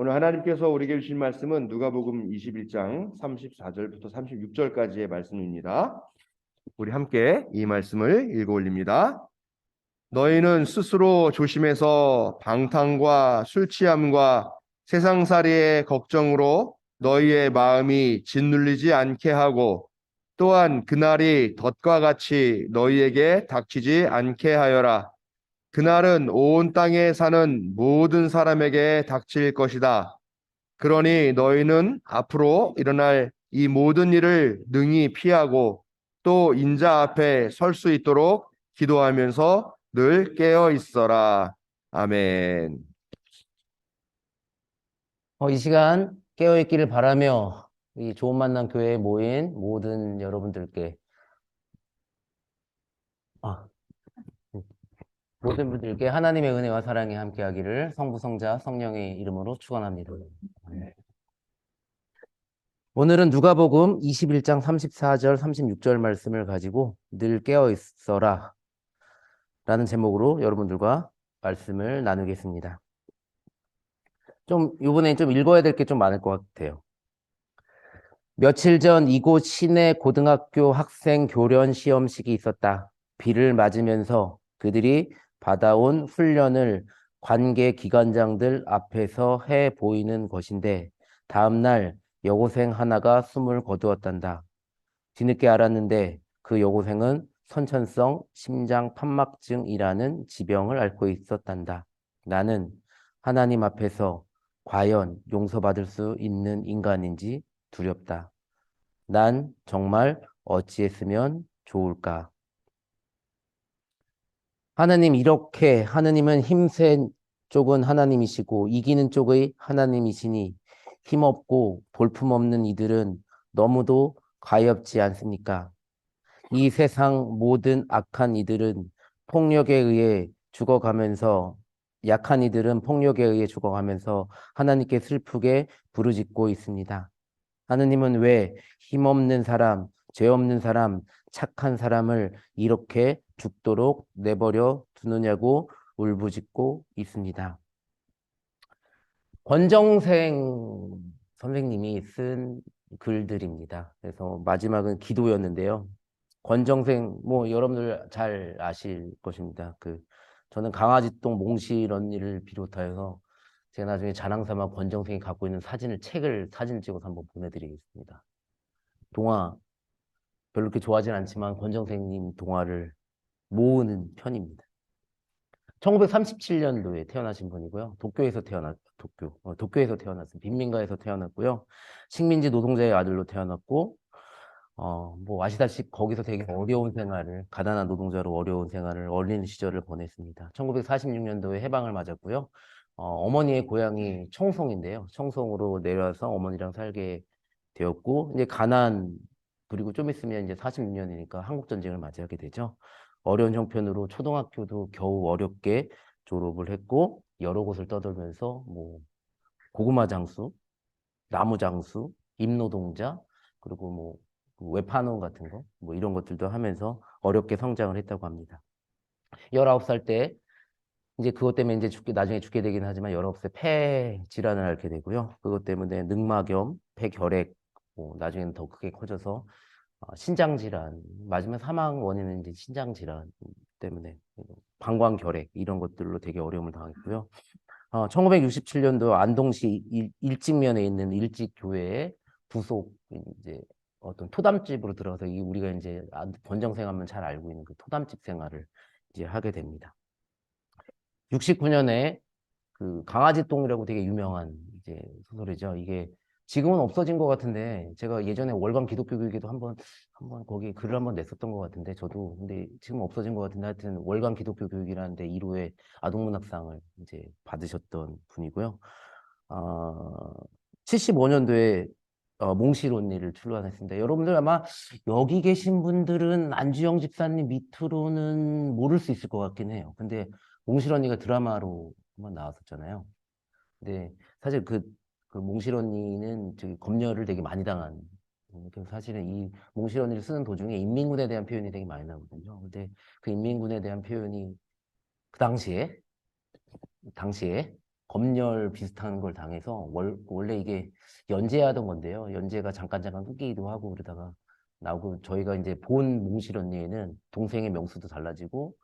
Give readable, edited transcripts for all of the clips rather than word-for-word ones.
오늘 하나님께서 우리에게 주신 말씀은 누가복음 21장 34절부터 36절까지의 말씀입니다. 우리 함께 이 말씀을 읽어 올립니다. 너희는 스스로 조심해서 방탕과 술 취함과 세상살이의 걱정으로 너희의 마음이 짓눌리지 않게 하고 또한 그날이 덫과 같이 너희에게 닥치지 않게 하여라. 그날은 온 땅에 사는 모든 사람에게 닥칠 것이다. 그러니 너희는 앞으로 일어날 이 모든 일을 능히 피하고 또 인자 앞에 설 수 있도록 기도하면서 늘 깨어 있어라. 아멘. 이 시간 깨어있기를 바라며 이 좋은 만남 교회에 모인 모든 여러분들께 아, 모든 분들께 하나님의 은혜와 사랑이 함께하기를 성부, 성자, 성령의 이름으로 축원합니다. 오늘은 누가복음 21장 34절, 36절 말씀을 가지고 늘 깨어있어라 라는 제목으로 여러분들과 말씀을 나누겠습니다. 이번엔 좀 읽어야 될 게 좀 많을 것 같아요. 며칠 전 이곳 시내 고등학교 학생 교련 시험식이 있었다. 비를 맞으면서 그들이 받아온 훈련을 관계 기관장들 앞에서 해 보이는 것인데 다음날 여고생 하나가 숨을 거두었단다. 뒤늦게 알았는데 그 여고생은 선천성 심장 판막증이라는 지병을 앓고 있었단다. 나는 하나님 앞에서 과연 용서받을 수 있는 인간인지 두렵다. 난 정말 어찌했으면 좋을까? 하느님은 힘센 쪽은 하나님이시고 이기는 쪽의 하나님이시니 힘없고 볼품없는 이들은 너무도 가엾지 않습니까? 이 세상 모든 악한 이들은 폭력에 의해 죽어가면서 약한 이들은 폭력에 의해 죽어가면서 하나님께 슬프게 부르짖고 있습니다. 하느님은 왜 힘없는 사람, 죄 없는 사람, 착한 사람을 이렇게 죽도록 내버려 두느냐고 울부짖고 있습니다. 권정생 선생님이 쓴 글들입니다. 그래서 마지막은 기도였는데요. 권정생, 여러분들 잘 아실 것입니다. 저는 강아지똥 몽실 언니를 비롯하여서 제가 나중에 자랑 삼아 권정생이 갖고 있는 사진을 찍어서 한번 보내드리겠습니다. 동화 별로 그렇게 좋아하진 않지만 권정생님 동화를 모으는 편입니다. 1937년도에 태어나신 분이고요. 도쿄에서 태어났습니다. 빈민가에서 태어났고요. 식민지 노동자의 아들로 태어났고, 아시다시피 거기서 되게 가난한 노동자로 어려운 생활을 어린 시절을 보냈습니다. 1946년도에 해방을 맞았고요. 어머니의 고향이 청송인데요. 청송으로 내려와서 어머니랑 살게 되었고, 이제 그리고 좀 있으면 이제 46년이니까 한국전쟁을 맞이하게 되죠. 어려운 형편으로 초등학교도 겨우 어렵게 졸업을 했고, 여러 곳을 떠돌면서, 고구마 장수, 나무 장수, 임노동자, 그리고 외판원 같은 거, 이런 것들도 하면서 어렵게 성장을 했다고 합니다. 19살 때, 이제 그것 때문에 나중에 죽게 되긴 하지만 19살 폐 질환을 앓게 되고요. 그것 때문에 늑막염, 폐결핵, 나중에는 더 크게 커져서 신장 질환, 마지막 사망 원인은 이제 신장 질환 때문에 방광결핵 이런 것들로 되게 어려움을 당했고요. 1967년도 안동시 일직면에 있는 일직교회에 부속 이제 어떤 토담집으로 들어가서 우리가 이제 권정생 하면 잘 알고 있는 그 토담집 생활을 이제 하게 됩니다. 69년에 그 강아지똥이라고 되게 유명한 이제 소설이죠. 이게 지금은 없어진 것 같은데 제가 예전에 월간 기독교 교육에도 한번 거기 글을 한번 냈었던 것 같은데 저도 근데 지금 없어진 것 같은데 하여튼 월간 기독교 교육이라는데 1호의 아동문학상을 이제 받으셨던 분이고요. 75년도에 몽실언니를 출간했습니다. 여러분들 아마 여기 계신 분들은 안주영 집사님 밑으로는 모를 수 있을 것 같긴 해요. 근데 몽실언니가 드라마로 한번 나왔었잖아요. 근데 사실 그 몽실 언니는 저기 검열을 되게 많이 당한. 그래서 사실은 이 몽실 언니를 쓰는 도중에 인민군에 대한 표현이 되게 많이 나오거든요. 근데 그 인민군에 대한 표현이 그 당시에 검열 비슷한 걸 당해서 원래 이게 연재하던 건데요. 연재가 잠깐 끊기기도 하고 그러다가 나오고 저희가 이제 본 몽실 언니에는 동생의 명수도 달라지고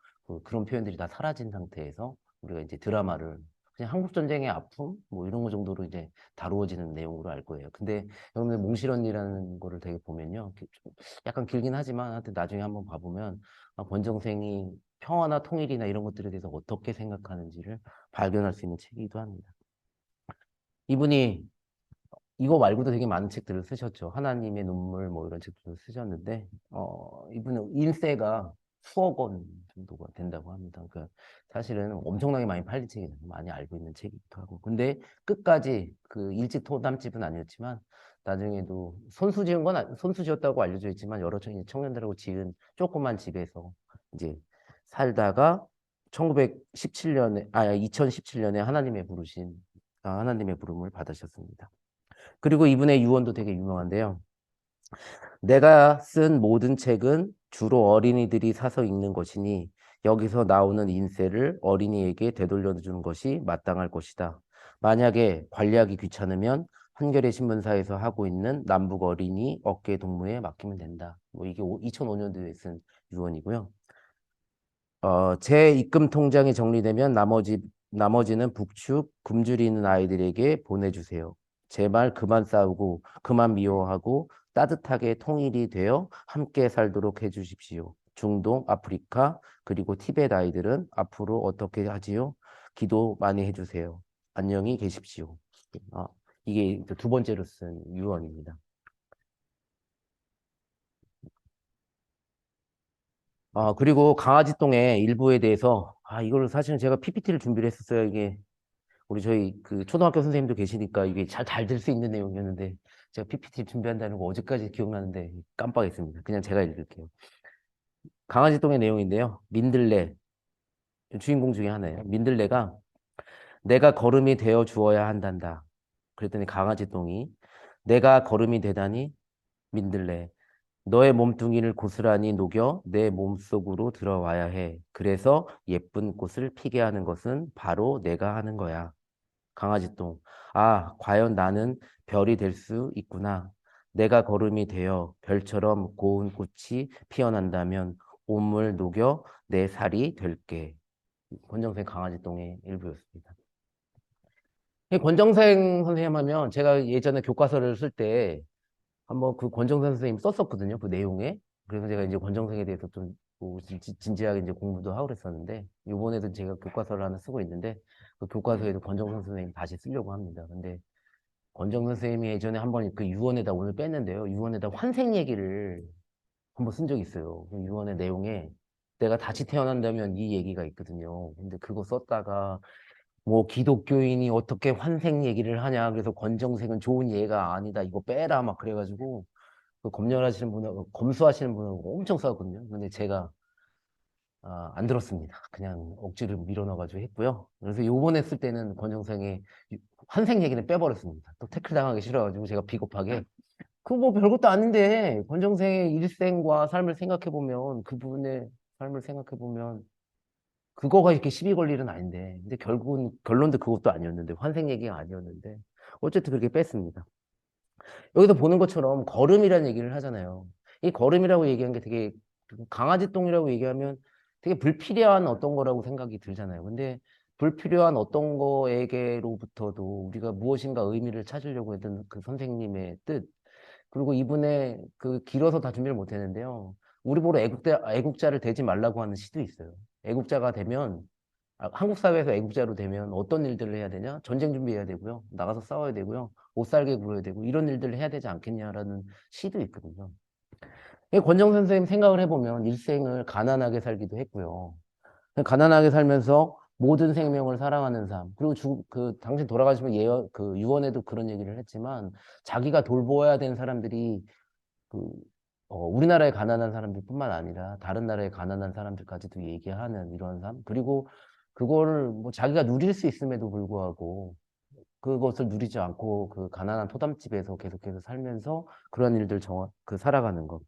그런 표현들이 다 사라진 상태에서 우리가 이제 드라마를 그냥 한국 전쟁의 아픔 뭐 이런 거 정도로 이제 다루어지는 내용으로 알 거예요. 근데 여러분들 몽실 언니라는 거를 되게 보면요. 좀 약간 길긴 하지만 하여튼 나중에 한번 봐보면 권정생이 평화나 통일이나 이런 것들에 대해서 어떻게 생각하는지를 발견할 수 있는 책이기도 합니다. 이분이 이거 말고도 되게 많은 책들을 쓰셨죠. 하나님의 눈물 뭐 이런 책들을 쓰셨는데 이분은 인세가 수억 원 정도가 된다고 합니다. 그러니까 사실은 엄청나게 많이 팔린 책이잖아요. 많이 알고 있는 책이기도 하고. 근데 끝까지 그 일찍 토담집은 아니었지만 나중에도 손수 지은 건 손수 지었다고 알려져 있지만 여러 청년들하고 지은 조그만 집에서 이제 살다가 1917년에 2017년에 하나님의 부름을 받으셨습니다. 그리고 이분의 유언도 되게 유명한데요. 내가 쓴 모든 책은 주로 어린이들이 사서 읽는 것이니 여기서 나오는 인세를 어린이에게 되돌려주는 것이 마땅할 것이다. 만약에 관리하기 귀찮으면 한겨레 신문사에서 하고 있는 남북 어린이 어깨 동무에 맡기면 된다. 뭐 이게 2005년도에 쓴 유언이고요. 제 입금 통장이 정리되면 나머지는 북측 굶주리 있는 아이들에게 보내주세요. 제발 그만 싸우고 그만 미워하고 따뜻하게 통일이 되어 함께 살도록 해주십시오. 중동, 아프리카, 그리고 티벳 아이들은 앞으로 어떻게 하지요? 기도 많이 해주세요. 안녕히 계십시오. 아, 이게 두 번째로 쓴 유언입니다. 그리고 강아지똥의 일부에 대해서, 이걸 사실은 제가 PPT를 준비를 했었어요. 이게 우리 저희 그 초등학교 선생님도 계시니까 이게 잘 될 수 있는 내용이었는데 제가 PPT 준비한다는 거 어제까지 기억나는데 깜빡했습니다. 그냥 제가 읽을게요. 강아지똥의 내용인데요. 민들레, 주인공 중에 하나예요. 민들레가 내가 걸음이 되어 주어야 한단다. 그랬더니 강아지똥이 내가 걸음이 되다니 민들레. 너의 몸뚱이를 고스란히 녹여 내 몸속으로 들어와야 해. 그래서 예쁜 꽃을 피게 하는 것은 바로 내가 하는 거야. 강아지똥. 과연 나는 별이 될 수 있구나. 내가 걸음이 되어 별처럼 고운 꽃이 피어난다면 온물 녹여 내 살이 될게. 권정생 강아지똥의 일부였습니다. 이 권정생 선생님 하면 제가 예전에 교과서를 쓸 때 한번 그 권정생 선생님 썼었거든요. 그 내용에. 그래서 제가 이제 권정생에 대해서 좀뭐 진지하게 이제 공부도 하고 그랬었는데 이번에도 제가 교과서를 하나 쓰고 있는데 그 교과서에도 권정생 선생님 다시 쓰려고 합니다. 근데 권정생 선생님이 예전에 한번 그 유언에다 오늘 뺐는데요. 유언에다 환생 얘기를 한번 쓴 적이 있어요. 그 유언의 내용에 내가 다시 태어난다면 이 얘기가 있거든요. 근데 그거 썼다가 뭐 기독교인이 어떻게 환생 얘기를 하냐. 그래서 권정생은 좋은 예가 아니다. 이거 빼라. 막 그래가지고 그 검열하시는 분하고 검수하시는 분하고 엄청 싸웠거든요. 근데 제가 안 들었습니다. 그냥 억지로 밀어넣어가지고 했고요. 그래서 요번에 쓸 때는 권정생의 환생 얘기는 빼버렸습니다. 또 태클 당하기 싫어가지고 제가 비겁하게 그 뭐 별것도 아닌데 권정생의 일생과 삶을 생각해보면 그분의 삶을 생각해보면 그거가 이렇게 시비 걸 일은 아닌데 근데 결국은 결론도 그것도 아니었는데 환생 얘기가 아니었는데 어쨌든 그렇게 뺐습니다. 여기서 보는 것처럼 걸음이라는 얘기를 하잖아요. 이 걸음이라고 얘기한 게 되게 강아지 똥이라고 얘기하면 되게 불필요한 어떤 거라고 생각이 들잖아요. 근데 불필요한 어떤 거에게로부터도 우리가 무엇인가 의미를 찾으려고 했던 그 선생님의 뜻, 그리고 이분의 그 길어서 다 준비를 못 했는데요. 우리 보러 애국자를 되지 말라고 하는 시도 있어요. 애국자가 되면 한국 사회에서 애국자로 되면 어떤 일들을 해야 되냐? 전쟁 준비해야 되고요. 나가서 싸워야 되고요. 못 살게 굴어야 되고 이런 일들을 해야 되지 않겠냐라는 시도 있거든요. 권정 선생님 생각을 해보면 일생을 가난하게 살기도 했고요. 가난하게 살면서 모든 생명을 사랑하는 삶. 그리고 당신 돌아가시면 그 유언에도 그런 얘기를 했지만 자기가 돌보아야 되는 사람들이 그 우리나라의 가난한 사람들뿐만 아니라 다른 나라의 가난한 사람들까지도 얘기하는 이런 삶. 그리고 그거를 뭐 자기가 누릴 수 있음에도 불구하고 그것을 누리지 않고 그 가난한 토담집에서 계속해서 살면서 그런 일들 살아가는 것.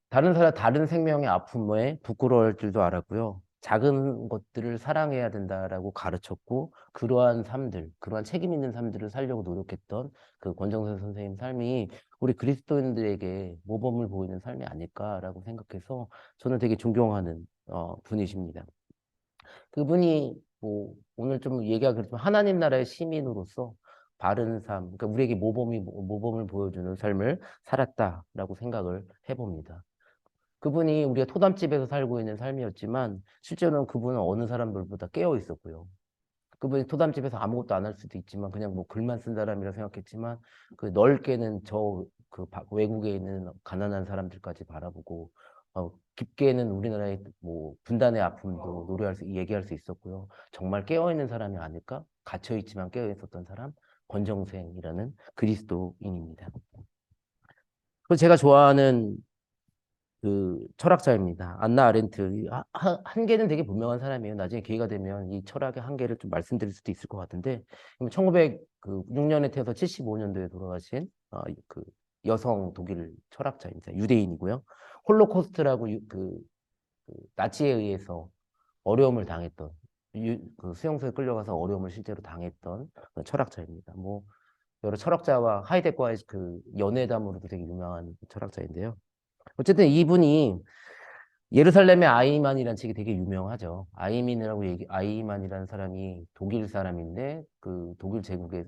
다른 생명의 아픔에 부끄러울 줄도 알았고요. 작은 것들을 사랑해야 된다라고 가르쳤고 그러한 삶들, 그러한 책임 있는 삶들을 살려고 노력했던 그 권정선 선생님 삶이 우리 그리스도인들에게 모범을 보이는 삶이 아닐까라고 생각해서 저는 되게 존경하는 분이십니다. 그분이 뭐 오늘 좀 얘기가 그렇지만 하나님 나라의 시민으로서 바른 삶, 그러니까 우리에게 모범을 보여주는 삶을 살았다라고 생각을 해봅니다. 그분이 우리가 토담집에서 살고 있는 삶이었지만 실제로는 그분은 어느 사람들보다 깨어 있었고요. 그분이 토담집에서 아무것도 안 할 수도 있지만 그냥 뭐 글만 쓴 사람이라 생각했지만 그 넓게는 외국에 있는 가난한 사람들까지 바라보고 깊게는 우리나라의 뭐 분단의 아픔도 얘기할 수 있었고요. 정말 깨어 있는 사람이 아닐까? 갇혀 있지만 깨어 있었던 사람 권정생이라는 그리스도인입니다. 그리고 제가 좋아하는 그 철학자입니다. 안나 아렌트. 한계는 되게 분명한 사람이에요. 나중에 기회가 되면 이 철학의 한계를 좀 말씀드릴 수도 있을 것 같은데 1906년에 태어나서 75년도에 돌아가신 그 여성 독일 철학자입니다. 유대인이고요. 홀로코스트라고 그 나치에 의해서 어려움을 당했던 그 수용소에 끌려가서 어려움을 실제로 당했던 철학자입니다. 뭐 여러 철학자와 하이데거의 그 연회담으로도 되게 유명한 철학자인데요. 어쨌든 이분이 예루살렘의 아이만이라는 책이 되게 유명하죠. 아이만이라는 사람이 독일 사람인데 그 독일 제국의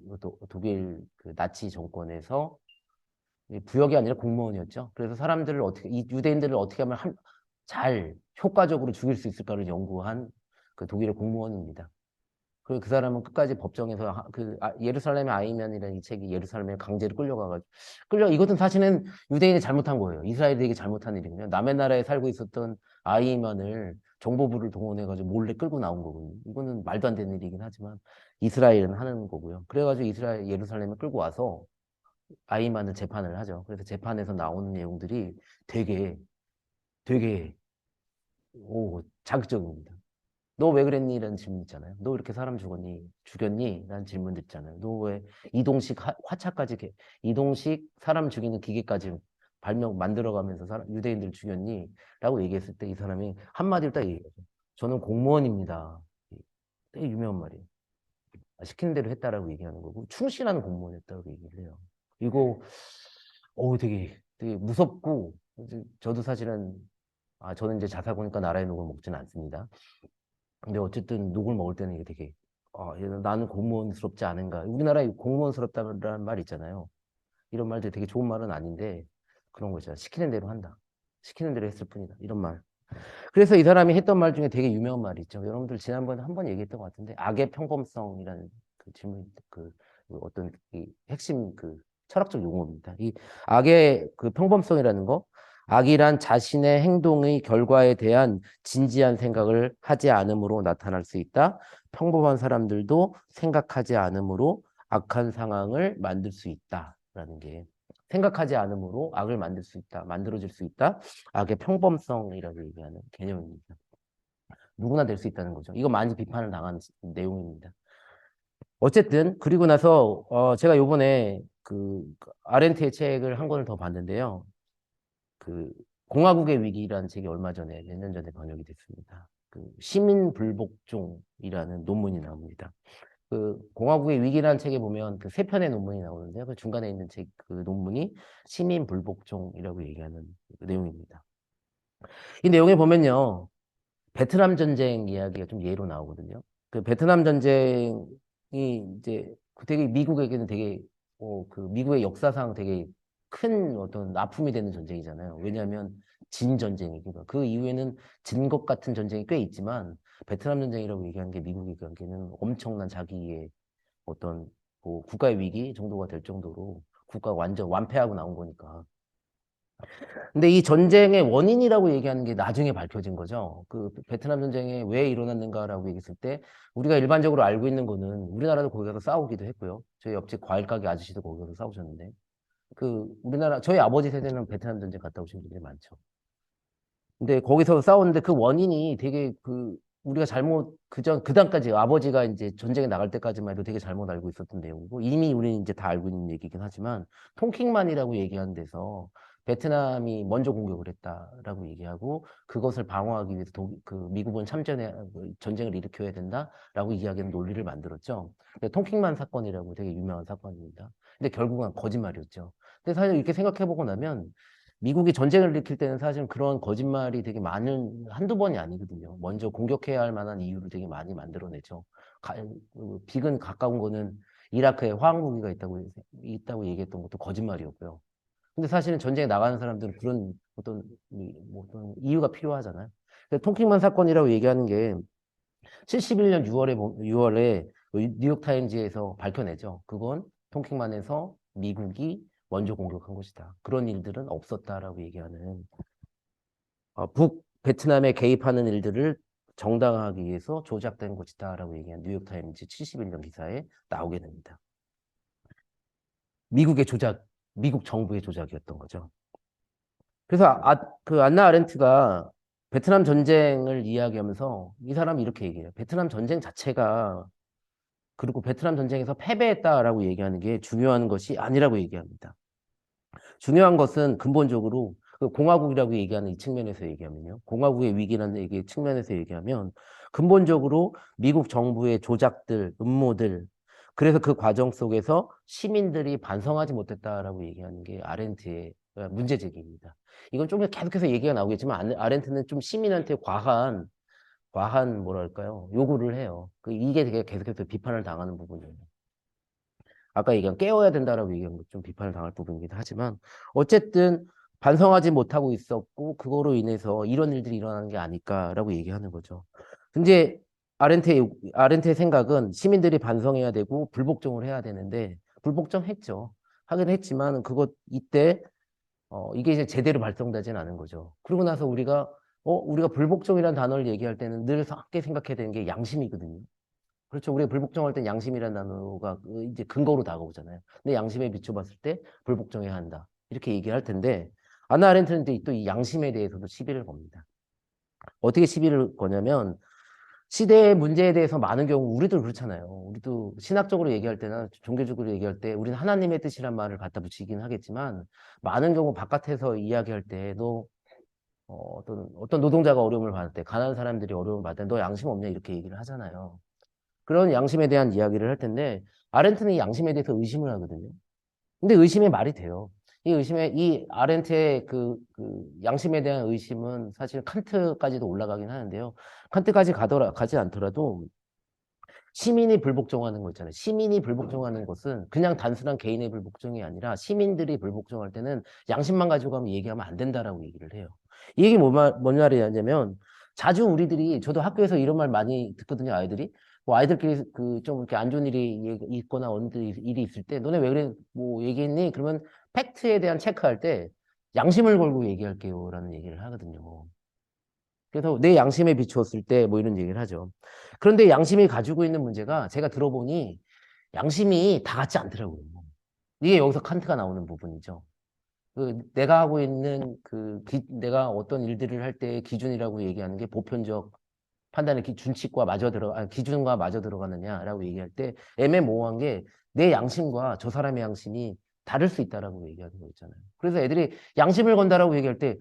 독일 그 나치 정권에서 부역이 아니라 공무원이었죠. 그래서 이 유대인들을 어떻게 하면 잘 효과적으로 죽일 수 있을까를 연구한 그 독일의 공무원입니다. 그리고 그 사람은 끝까지 법정에서 예루살렘의 아이면이라는 이 책이 예루살렘에 강제로 이것은 사실은 유대인이 잘못한 거예요. 이스라엘에게 잘못한 일이거든요. 남의 나라에 살고 있었던 아이만을 정보부를 동원해가지고 몰래 끌고 나온 거거든요. 이거는 말도 안 되는 일이긴 하지만 이스라엘은 하는 거고요. 그래가지고 예루살렘에 끌고 와서 아이만을 재판을 하죠. 그래서 재판에서 나오는 내용들이 되게 되게 자극적입니다. 너 왜 그랬니? 라는 질문 있잖아요. 너 이렇게 사람 죽였니? 라는 질문도 있잖아요. 너 왜 이동식 사람 죽이는 기계까지 만들어가면서 유대인들 죽였니? 라고 얘기했을 때 이 사람이 한마디로 딱 얘기해요. 저는 공무원입니다. 되게 유명한 말이에요. 시키는 대로 했다라고 얘기하는 거고, 충실한 공무원이었다고 얘기를 해요. 이거, 되게 무섭고, 저도 사실은, 저는 이제 자살고니까 나라의 녹을 먹지는 않습니다. 근데 어쨌든 녹을 먹을 때는 이게 되게 나는 공무원스럽지 않은가. 우리나라에 공무원스럽다는 말 있잖아요. 이런 말들 되게 좋은 말은 아닌데 그런 거 있잖아요. 시키는 대로 한다. 시키는 대로 했을 뿐이다. 이런 말. 그래서 이 사람이 했던 말 중에 되게 유명한 말이 있죠. 여러분들 지난번에 한 번 얘기했던 것 같은데 악의 평범성이라는 그 질문 그 어떤 이 핵심 그 철학적 용어입니다. 이 악의 그 평범성이라는 거 악이란 자신의 행동의 결과에 대한 진지한 생각을 하지 않음으로 나타날 수 있다. 평범한 사람들도 생각하지 않음으로 악한 상황을 만들 수 있다라는 게 생각하지 않음으로 악을 만들어질 수 있다. 악의 평범성이라고 얘기하는 개념입니다. 누구나 될 수 있다는 거죠. 이거 많이 비판을 당한 내용입니다. 어쨌든 그리고 나서 제가 요번에 그 아렌트의 책을 한 권을 더 봤는데요. 그 공화국의 위기라는 책이 얼마 전에 몇 년 전에 번역이 됐습니다. 그 시민 불복종이라는 논문이 나옵니다. 그 공화국의 위기라는 책에 보면 그 세 편의 논문이 나오는데요. 그 중간에 있는 그 논문이 시민 불복종이라고 얘기하는 그 내용입니다. 이 내용에 보면요. 베트남 전쟁 이야기가 좀 예로 나오거든요. 그 베트남 전쟁이 이제 되게 미국에게는 되게 그 미국의 역사상 되게 큰 어떤 아픔이 되는 전쟁이잖아요. 왜냐하면 진 전쟁이니까. 그 이후에는 진 것 같은 전쟁이 꽤 있지만 베트남 전쟁이라고 얘기하는 게 미국이 얘기하기에는 엄청난 자기의 어떤 뭐 국가의 위기 정도가 될 정도로 국가가 완전 완패하고 나온 거니까. 근데 이 전쟁의 원인이라고 얘기하는 게 나중에 밝혀진 거죠. 그 베트남 전쟁이 왜 일어났는가라고 얘기했을 때 우리가 일반적으로 알고 있는 거는 우리나라도 거기 가서 싸우기도 했고요. 저희 옆집 과일 가게 아저씨도 거기 가서 싸우셨는데 저희 아버지 세대는 베트남 전쟁 갔다 오신 분들이 많죠. 근데 거기서 싸웠는데 그 원인이 되게 우리가 그 당까지 아버지가 이제 전쟁에 나갈 때까지만 해도 되게 잘못 알고 있었던 내용이고 이미 우리는 이제 다 알고 있는 얘기긴 하지만 통킹만이라고 얘기하는 데서 베트남이 먼저 공격을 했다라고 얘기하고 그것을 방어하기 위해서 미국은 전쟁을 일으켜야 된다라고 이야기하는 논리를 만들었죠. 통킹만 사건이라고 되게 유명한 사건입니다. 근데 결국은 거짓말이었죠. 근데 사실 이렇게 생각해보고 나면 미국이 전쟁을 일으킬 때는 사실 그런 거짓말이 되게 한두 번이 아니거든요. 먼저 공격해야 할 만한 이유를 되게 많이 만들어내죠. 빅은 가까운 거는 이라크에 화학무기가 있다고 얘기했던 것도 거짓말이었고요. 근데 사실은 전쟁에 나가는 사람들은 그런 어떤 이유가 필요하잖아요. 통킹만 사건이라고 얘기하는 게 71년 6월에 뉴욕타임즈에서 밝혀내죠. 그건 통킹만에서 미국이 먼저 공격한 것이다. 그런 일들은 없었다라고 얘기하는 베트남에 개입하는 일들을 정당화하기 위해서 조작된 것이다라고 얘기한 뉴욕타임즈 71년 기사에 나오게 됩니다. 미국 정부의 조작이었던 거죠. 그래서 그 안나 아렌트가 베트남 전쟁을 이야기하면서 이 사람이 이렇게 얘기해요. 베트남 전쟁 자체가 그리고 베트남 전쟁에서 패배했다라고 얘기하는 게 중요한 것이 아니라고 얘기합니다. 중요한 것은 근본적으로 그 공화국이라고 얘기하는 이 측면에서 얘기하면요. 공화국의 위기라는 측면에서 얘기하면 근본적으로 미국 정부의 조작들, 음모들, 그래서 그 과정 속에서 시민들이 반성하지 못했다라고 얘기하는 게 아렌트의 문제 제기입니다. 이건 좀 계속해서 얘기가 나오겠지만 아렌트는 좀 시민한테 과한 뭐랄까요? 요구를 해요. 이게 되게 계속해서 비판을 당하는 부분이에요. 아까 얘기한 깨워야 된다라고 얘기한 것 좀 비판을 당할 부분이기도 하지만 어쨌든 반성하지 못하고 있었고 그거로 인해서 이런 일들이 일어나는 게 아닐까라고 얘기하는 거죠. 근데 아렌트의 생각은 시민들이 반성해야 되고 불복종을 해야 되는데 불복종했죠. 하긴 했지만 이때 이게 이제 제대로 발동되지는 않은 거죠. 그러고 나서 우리가 불복종이라는 단어를 얘기할 때는 늘 함께 생각해야 되는 게 양심이거든요. 그렇죠. 우리가 불복종할 땐 양심이라는 단어가 이제 근거로 다가오잖아요. 근데 양심에 비춰봤을 때 불복종해야 한다. 이렇게 얘기를 할 텐데, 아나 아렌트는 또 이 양심에 대해서도 시비를 겁니다. 어떻게 시비를 거냐면, 시대의 문제에 대해서 많은 경우, 우리도 그렇잖아요. 우리도 신학적으로 얘기할 때나 종교적으로 얘기할 때, 우리는 하나님의 뜻이란 말을 갖다 붙이긴 하겠지만, 많은 경우 바깥에서 이야기할 때, 어떤 노동자가 어려움을 받을 때, 가난한 사람들이 어려움을 받을 때, 너 양심 없냐? 이렇게 얘기를 하잖아요. 그런 양심에 대한 이야기를 할 텐데 아렌트는 이 양심에 대해서 의심을 하거든요. 근데 의심이 말이 돼요. 이 아렌트의 그 양심에 대한 의심은 사실 칸트까지도 올라가긴 하는데요. 칸트까지 가지 않더라도 시민이 불복종하는 거 있잖아요. 시민이 불복종하는 것은 그냥 단순한 개인의 불복종이 아니라 시민들이 불복종할 때는 양심만 가지고 가면 얘기하면 안 된다라고 얘기를 해요. 이 얘기 뭔 말이냐면 자주 저도 학교에서 이런 말 많이 듣거든요, 아이들이. 뭐 아이들끼리 좀 이렇게 안 좋은 일이 있거나 어느 일이 있을 때 너네 왜 그래? 뭐 얘기했니? 그러면 팩트에 대한 체크할 때 양심을 걸고 얘기할게요라는 얘기를 하거든요. 그래서 내 양심에 비추었을 때 뭐 이런 얘기를 하죠. 그런데 양심이 가지고 있는 문제가 제가 들어보니 양심이 다 같지 않더라고요. 이게 여기서 칸트가 나오는 부분이죠. 내가 하고 있는 내가 어떤 일들을 할 때의 기준이라고 얘기하는 게 보편적 판단의 기준과 맞아 들어가느냐라고 얘기할 때 애매모호한 게 내 양심과 저 사람의 양심이 다를 수 있다라고 얘기하는 거 있잖아요. 그래서 애들이 양심을 건다라고 얘기할 때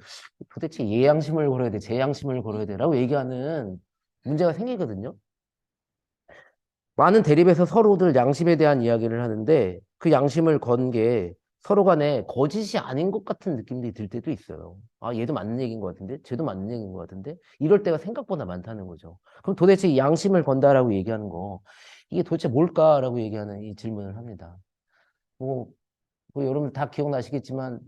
도대체 얘 양심을 걸어야 돼, 제 양심을 걸어야 돼라고 얘기하는 문제가 생기거든요. 많은 대립에서 서로들 양심에 대한 이야기를 하는데 그 양심을 건 게 서로 간에 거짓이 아닌 것 같은 느낌이 들 때도 있어요. 아, 얘도 맞는 얘기인 것 같은데, 쟤도 맞는 얘기인 것 같은데, 이럴 때가 생각보다 많다는 거죠. 그럼 도대체 이 양심을 건다라고 얘기하는 거, 이게 도대체 뭘까라고 얘기하는 이 질문을 합니다. 뭐, 여러분 다 기억나시겠지만,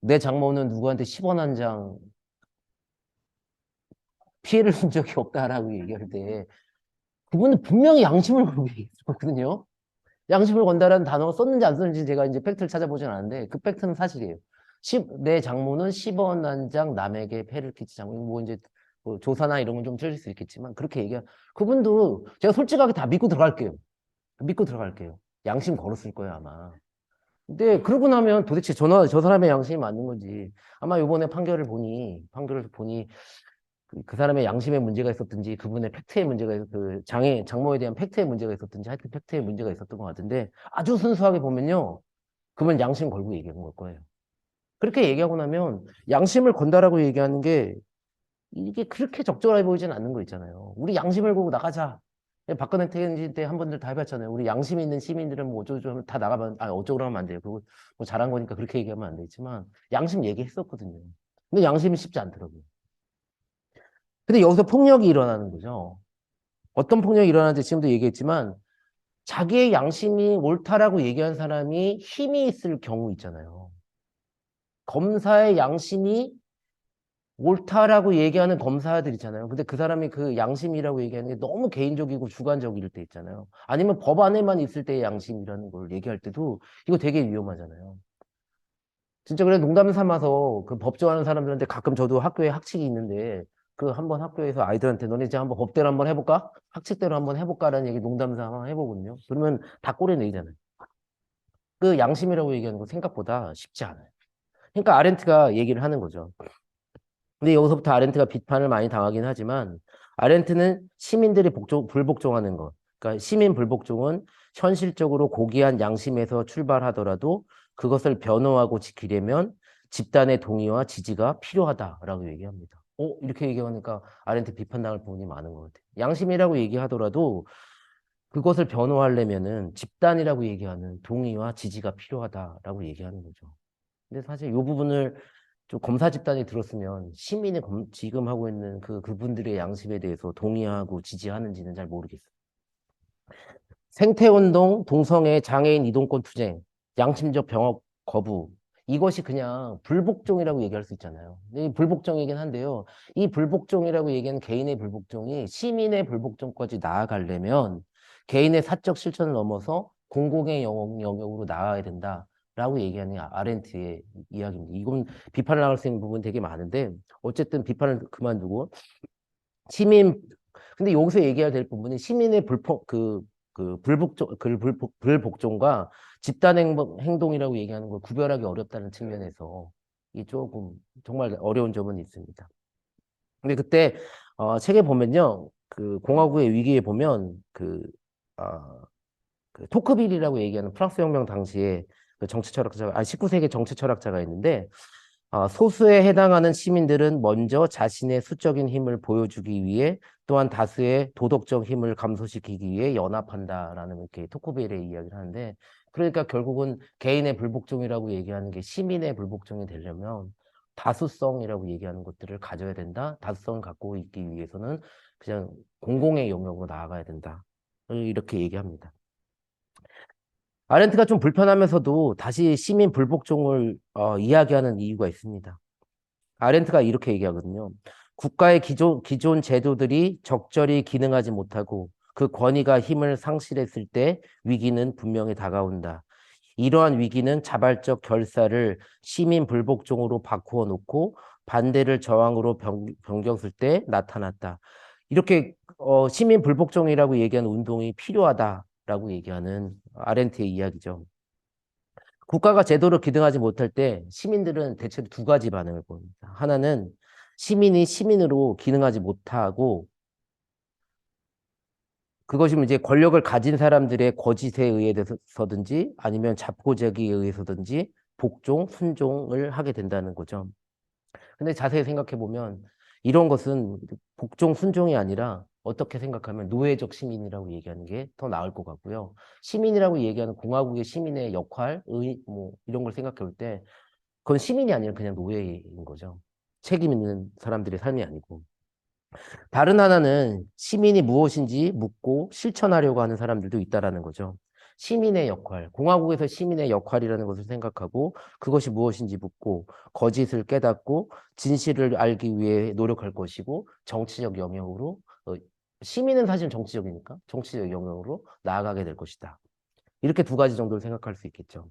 내 장모는 누구한테 10원 한 장 피해를 준 적이 없다라고 얘기할 때, 그분은 분명히 양심을 걸고 얘기했거든요. 양심을 건다라는 단어가 썼는지 안 썼는지 제가 이제 팩트를 찾아보진 않았는데 그 팩트는 사실이에요. 내 장모는 10원 한 장 남에게 폐를 끼치지 않고 뭐 이제 뭐 조사나 이런 건 좀 틀릴 수 있겠지만 그렇게 그분도 제가 솔직하게 다 믿고 들어갈게요. 믿고 들어갈게요. 양심 걸었을 거예요 아마. 근데 그러고 나면 도대체 저 사람의 양심이 맞는 건지 아마 요번에 판결을 보니 그 사람의 양심에 문제가 있었든지 그분의 팩트에 문제가 장모에 대한 팩트에 문제가 있었든지 하여튼 팩트에 문제가 있었던 것 같은데 아주 순수하게 보면요. 그러면 양심 걸고 얘기한 걸 거예요. 그렇게 얘기하고 나면 양심을 건다라고 얘기하는 게 이게 그렇게 적절해 보이진 않는 거 있잖아요. 우리 양심을 걸고 나가자. 박근혜 퇴진시 때 한 분들 다 해봤잖아요. 우리 양심 있는 시민들은 뭐 어쩌고 하면 다 나가면, 어쩌고 하면 안 돼요. 그거 뭐 잘한 거니까 그렇게 얘기하면 안 되지만, 양심 얘기했었거든요. 근데 양심이 쉽지 않더라고요. 근데 여기서 폭력이 일어나는 거죠. 어떤 폭력이 일어나는지 지금도 얘기했지만, 자기의 양심이 옳다라고 얘기한 사람이 힘이 있을 경우 있잖아요. 검사의 양심이 옳다라고 얘기하는 검사들 있잖아요. 근데 그 사람이 그 양심이라고 얘기하는 게 너무 개인적이고 주관적일 때 있잖아요. 아니면 법 안에만 있을 때의 양심이라는 걸 얘기할 때도 이거 되게 위험하잖아요. 진짜 그래 농담 삼아서 그 법조하는 사람들한테 가끔 저도 학교에 학칙이 있는데 그 한번 학교에서 아이들한테 너네 이제 한번 법대로 한번 해볼까? 학칙대로 한번 해볼까라는 얘기 농담 삼아 해보거든요. 그러면 다 꼬려내잖아요. 그 양심이라고 얘기하는 거 생각보다 쉽지 않아요. 그러니까 아렌트가 얘기를 하는 거죠. 근데 여기서부터 아렌트가 비판을 많이 당하긴 하지만 아렌트는 시민들이 불복종하는 것, 그러니까 시민 불복종은 현실적으로 고귀한 양심에서 출발하더라도 그것을 변호하고 지키려면 집단의 동의와 지지가 필요하다라고 얘기합니다. 이렇게 얘기하니까 아렌트 비판당할 부분이 많은 것 같아요. 양심이라고 얘기하더라도 그것을 변호하려면은 집단이라고 얘기하는 동의와 지지가 필요하다라고 얘기하는 거죠. 근데 사실 이 부분을 좀 검사 집단이 들었으면 시민이 지금 하고 있는 그분들의 양심에 대해서 동의하고 지지하는지는 잘 모르겠어요. 생태운동, 동성애, 장애인 이동권 투쟁, 양심적 병역 거부. 이것이 그냥 불복종이라고 얘기할 수 있잖아요. 근데 이 불복종이긴 한데요. 이 불복종이라고 얘기하는 개인의 불복종이 시민의 불복종까지 나아가려면 개인의 사적 실천을 넘어서 공공의 영역으로 나아가야 된다라고 얘기하는 아렌트의 이야기입니다. 이건 비판을 나갈 수 있는 부분 되게 많은데 어쨌든 비판을 그만두고 시민 근데 여기서 얘기해야 될 부분이 시민의 불복종과 집단 행동이라고 얘기하는 걸 구별하기 어렵다는 측면에서 이 조금 정말 어려운 점은 있습니다. 근데 그때 책에 보면요, 그 공화국의 위기에 보면 어, 그 토크빌이라고 얘기하는 프랑스 혁명 당시에 그 정치 철학자, 19세기 정치 철학자가 있는데 소수에 해당하는 시민들은 먼저 자신의 수적인 힘을 보여주기 위해 또한 다수의 도덕적 힘을 감소시키기 위해 연합한다라는 이렇게 토크벨의 이야기를 하는데 그러니까 결국은 개인의 불복종이라고 얘기하는 게 시민의 불복종이 되려면 다수성이라고 얘기하는 것들을 가져야 된다. 다수성을 갖고 있기 위해서는 그냥 공공의 영역으로 나아가야 된다. 이렇게 얘기합니다. 아렌트가 좀 불편하면서도 다시 시민 불복종을 이야기하는 이유가 있습니다. 아렌트가 이렇게 얘기하거든요. 국가의 기존 제도들이 적절히 기능하지 못하고 그 권위가 힘을 상실했을 때 위기는 분명히 다가온다. 이러한 위기는 자발적 결사를 시민 불복종으로 바꾸어 놓고 반대를 저항으로 변경했을 때 나타났다. 이렇게 시민 불복종이라고 얘기하는 운동이 필요하다라고 얘기하는 아렌트의 이야기죠. 국가가 제대로 기능하지 못할 때 시민들은 대체로 두 가지 반응을 보입니다. 하나는 시민이 시민으로 기능하지 못하고 그것이 이제 권력을 가진 사람들의 거짓에 의해서든지 아니면 자포자기에 의해서든지 복종, 순종을 하게 된다는 거죠. 근데 자세히 생각해 보면 이런 것은 복종, 순종이 아니라 어떻게 생각하면 노예적 시민이라고 얘기하는 게 더 나을 것 같고요. 시민이라고 얘기하는 공화국의 시민의 역할, 뭐 이런 걸 생각해 볼 때 그건 시민이 아니라 그냥 노예인 거죠. 책임 있는 사람들의 삶이 아니고. 다른 하나는 시민이 무엇인지 묻고 실천하려고 하는 사람들도 있다라는 거죠. 시민의 역할, 공화국에서 시민의 역할이라는 것을 생각하고 그것이 무엇인지 묻고 거짓을 깨닫고 진실을 알기 위해 노력할 것이고 정치적 영역으로 시민은 사실 정치적이니까 정치적 영역으로 나아가게 될 것이다. 이렇게 두 가지 정도를 생각할 수 있겠죠.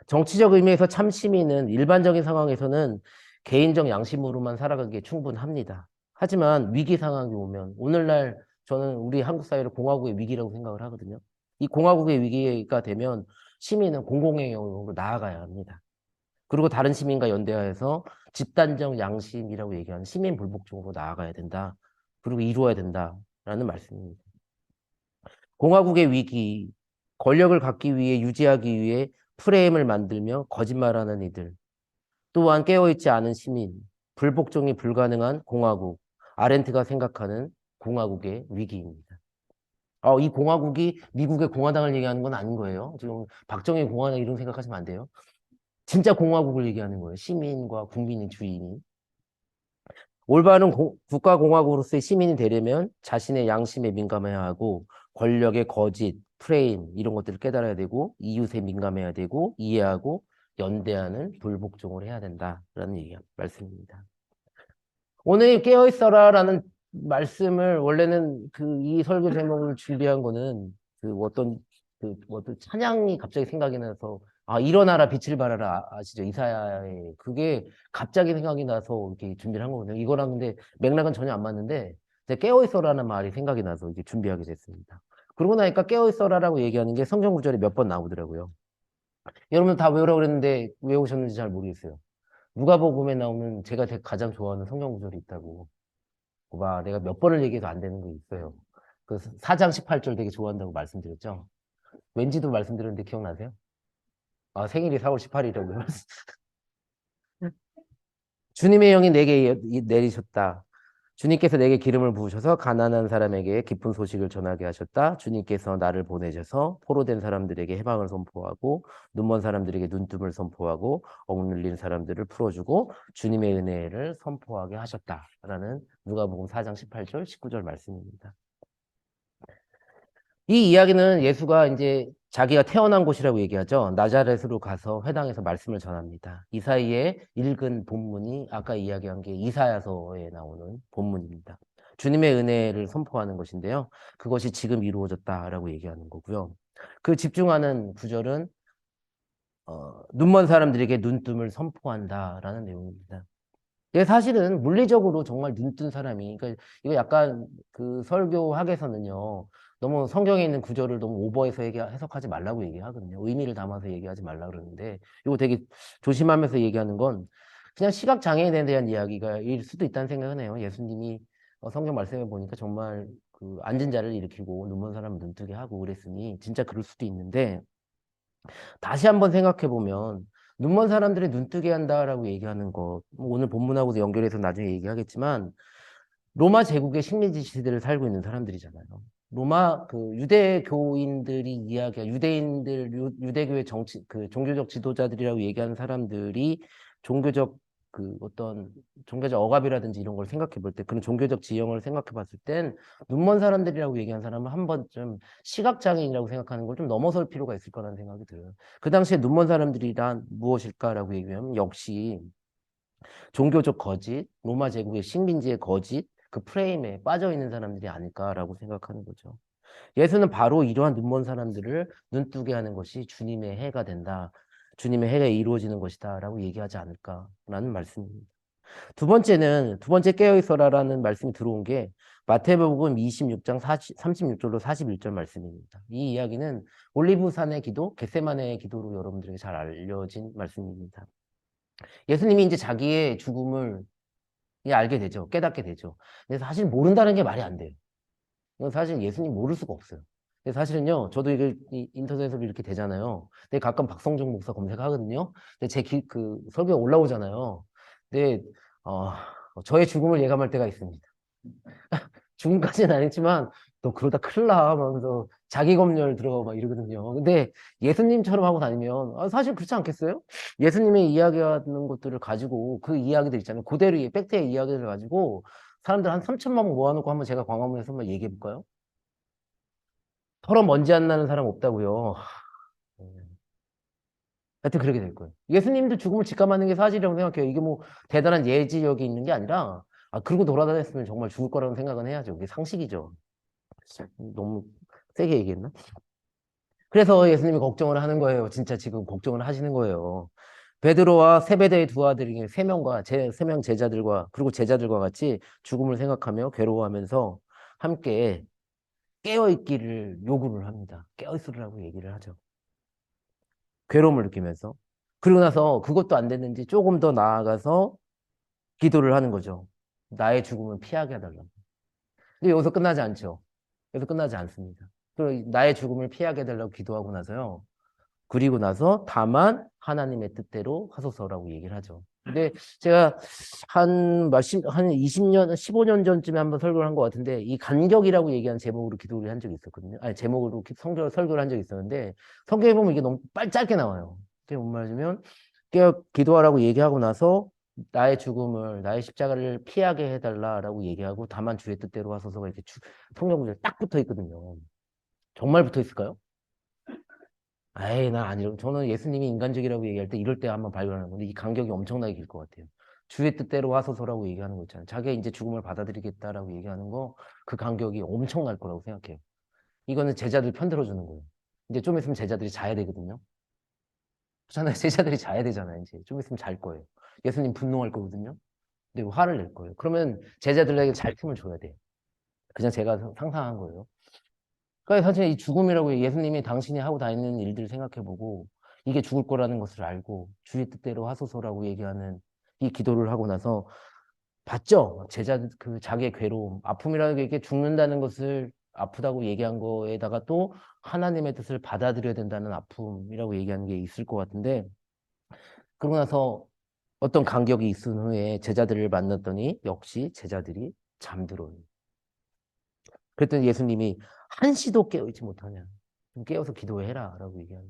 정치적 의미에서 참 시민은 일반적인 상황에서는 개인적 양심으로만 살아가기에 충분합니다. 하지만 위기 상황이 오면 오늘날 저는 우리 한국 사회를 공화국의 위기라고 생각을 하거든요. 이 공화국의 위기가 되면 시민은 공공의 영역으로 나아가야 합니다. 그리고 다른 시민과 연대하여서 집단적 양심이라고 얘기하는 시민 불복종으로 나아가야 된다. 그리고 이루어야 된다라는 말씀입니다. 공화국의 위기, 권력을 갖기 위해 유지하기 위해 프레임을 만들며 거짓말하는 이들, 또한 깨어있지 않은 시민, 불복종이 불가능한 공화국, 아렌트가 생각하는 공화국의 위기입니다. 이 공화국이 미국의 공화당을 얘기하는 건 아닌 거예요. 지금 박정희 공화당 이런 생각하시면 안 돼요. 진짜 공화국을 얘기하는 거예요. 시민과 국민의 주인이. 올바른 국가공화국으로서의 시민이 되려면 자신의 양심에 민감해야 하고 권력의 거짓, 프레임 이런 것들을 깨달아야 되고 이웃에 민감해야 되고 이해하고 연대하는 불복종을 해야 된다라는 말씀입니다. 오늘 깨어있어라라는 말씀을 원래는 이 설교 제목을 준비한 거는 어떤 찬양이 갑자기 생각이 나서 일어나라 빛을 발하라 아시죠? 이사야의 그게 갑자기 생각이 나서 이렇게 준비를 한 거거든요. 이거랑 근데 맥락은 전혀 안 맞는데 이제 깨어있어라는 말이 생각이 나서 이렇게 준비하게 됐습니다. 그러고 나니까 깨어있어라라고 얘기하는 게 성경 구절에 몇 번 나오더라고요. 여러분 다 외우라고 그랬는데 외우셨는지 잘 모르겠어요. 누가복음에 나오는 제가 가장 좋아하는 성경 구절이 있다고. 내가 몇 번을 얘기해도 안 되는 거 있어요. 그 4장 18절 되게 좋아한다고 말씀드렸죠. 왠지도 말씀드렸는데 기억나세요? 생일이 4월 18일이라고요. 주님의 영이 내게 내리셨다. 주님께서 내게 기름을 부으셔서 가난한 사람에게 기쁜 소식을 전하게 하셨다. 주님께서 나를 보내셔서 포로된 사람들에게 해방을 선포하고 눈먼 사람들에게 눈뜸을 선포하고 억눌린 사람들을 풀어주고 주님의 은혜를 선포하게 하셨다라는 누가복음 4장 18절, 19절 말씀입니다. 이 이야기는 예수가 이제 자기가 태어난 곳이라고 얘기하죠. 나자렛으로 가서 회당에서 말씀을 전합니다. 이 사이에 읽은 본문이 아까 이야기한 게 이사야서에 나오는 본문입니다. 주님의 은혜를 선포하는 것인데요. 그것이 지금 이루어졌다라고 얘기하는 거고요. 그 집중하는 구절은 눈먼 사람들에게 눈뜸을 선포한다라는 내용입니다. 이게 사실은 물리적으로 정말 눈뜬 사람이, 그러니까 이거 약간 그 설교학에서는요, 너무 성경에 있는 구절을 너무 오버해서 해석하지 말라고 얘기하거든요. 의미를 담아서 얘기하지 말라 그러는데, 이거 되게 조심하면서 얘기하는 건 그냥 시각장애인에 대한 이야기가 일 수도 있다는 생각은 해요. 예수님이 성경 말씀에 보니까 정말 그 앉은 자를 일으키고 눈먼 사람을 눈뜨게 하고 그랬으니 진짜 그럴 수도 있는데, 다시 한번 생각해 보면 눈먼 사람들의 눈뜨게 한다라고 얘기하는 것, 뭐 오늘 본문하고도 연결해서 나중에 얘기하겠지만 로마 제국의 식민지 시대를 살고 있는 사람들이잖아요. 로마 그 유대교인들이 유대인들 유대교의 종교적 지도자들이라고 얘기하는 사람들이 종교적 어떤 종교적 억압이라든지 이런 걸 생각해 볼 때, 그런 종교적 지형을 생각해 봤을 땐 눈먼 사람들이라고 얘기한 사람은 한 번쯤 시각장애인이라고 생각하는 걸 좀 넘어설 필요가 있을 거라는 생각이 들어요. 그 당시에 눈먼 사람들이란 무엇일까라고 얘기하면 역시 종교적 거짓, 로마 제국의 식민지의 거짓, 그 프레임에 빠져 있는 사람들이 아닐까라고 생각하는 거죠. 예수는 바로 이러한 눈먼 사람들을 눈뜨게 하는 것이 주님의 해가 된다. 주님의 해가 이루어지는 것이다라고 얘기하지 않을까라는 말씀입니다. 두 번째 깨어있어라라는 말씀이 들어온 게 마태복음 26장 36절로 41절 말씀입니다. 이 이야기는 올리브산의 기도, 겟세마네의 기도로 여러분들에게 잘 알려진 말씀입니다. 예수님이 이제 자기의 죽음을 이제 알게 되죠. 깨닫게 되죠. 근데 사실 모른다는 게 말이 안 돼요. 이건 사실 예수님 모를 수가 없어요. 근데 사실은요, 저도 이걸 인터넷으로 이렇게 되잖아요. 근데 가끔 박성중 목사 검색하거든요. 근데 설교가 올라오잖아요. 근데, 저의 죽음을 예감할 때가 있습니다. 죽음까지는 아니지만, 너 그러다 큰일 나. 하면서 자기 검열 들어가고 막 이러거든요. 근데 예수님처럼 하고 다니면, 사실 그렇지 않겠어요? 예수님의 이야기하는 것들을 가지고, 그 이야기들 있잖아요. 그대로 팩트의 이야기를 가지고, 사람들 한 3천만 명 모아놓고 한번 제가 광화문에서 한번 얘기해 볼까요? 털어 먼지 안 나는 사람 없다고요. 하여튼 그렇게 될 거예요. 예수님도 죽음을 직감하는 게 사실이라고 생각해요. 이게 뭐 대단한 예지력이 있는 게 아니라, 그러고 돌아다녔으면 정말 죽을 거라고 생각은 해야죠. 그게 상식이죠. 너무 세게 얘기했나? 그래서 예수님이 걱정을 하는 거예요. 진짜 지금 걱정을 하시는 거예요. 베드로와 세베대의 두 아들이 세 명 제자들과 그리고 제자들과 같이 죽음을 생각하며 괴로워하면서 함께 깨어있기를 요구를 합니다. 깨어있으라고 얘기를 하죠. 괴로움을 느끼면서. 그리고 나서 그것도 안 됐는지 조금 더 나아가서 기도를 하는 거죠. 나의 죽음을 피하게 해달라고. 근데 여기서 끝나지 않죠. 여기서 끝나지 않습니다. 그리고 나의 죽음을 피하게 해달라고 기도하고 나서요. 그리고 나서 다만 하나님의 뜻대로 하소서라고 얘기를 하죠. 근데 제가 한 20년, 15년 전쯤에 한번 설교를 한 것 같은데 이 간격이라고 얘기하는 제목으로 기도를 한 적이 있었거든요. 아니, 제목으로 설교를 한 적이 있었는데 성경에 보면 이게 너무 짧게 나와요. 그게 뭔 말이냐면 기도하라고 얘기하고 나서 나의 죽음을, 나의 십자가를 피하게 해달라라고 얘기하고 다만 주의 뜻대로 하소서가 이렇게 성경 구절에 딱 붙어 있거든요. 정말 붙어 있을까요? 에이, 나 아니요. 저는 예수님이 인간적이라고 얘기할 때 이럴 때 한번 발견하는 건데 이 간격이 엄청나게 길 것 같아요. 주의 뜻대로 하소서라고 얘기하는 거 있잖아요. 자기가 이제 죽음을 받아들이겠다라고 얘기하는 거 그 간격이 엄청날 거라고 생각해요. 이거는 제자들 편들어 주는 거예요. 이제 좀 있으면 제자들이 자야 되거든요. 그렇잖아요. 제자들이 자야 되잖아요. 이제 좀 있으면 잘 거예요. 예수님 분노할 거거든요. 근데 화를 낼 거예요. 그러면 제자들에게 잘 틈을 줘야 돼요. 그냥 제가 상상한 거예요. 그러니까 사실 이 죽음이라고 예수님이 당신이 하고 다니는 일들을 생각해보고 이게 죽을 거라는 것을 알고 주의 뜻대로 하소서라고 얘기하는 이 기도를 하고 나서 봤죠? 그 자기의 괴로움, 아픔이라는 게 이게 죽는다는 것을 아프다고 얘기한 거에다가 또 하나님의 뜻을 받아들여야 된다는 아픔이라고 얘기하는 게 있을 것 같은데 그러고 나서 어떤 간격이 있은 후에 제자들을 만났더니 역시 제자들이 잠들어요. 그랬더니 예수님이 한시도 깨어있지 못하냐. 좀 깨어서 기도해라. 라고 얘기하는.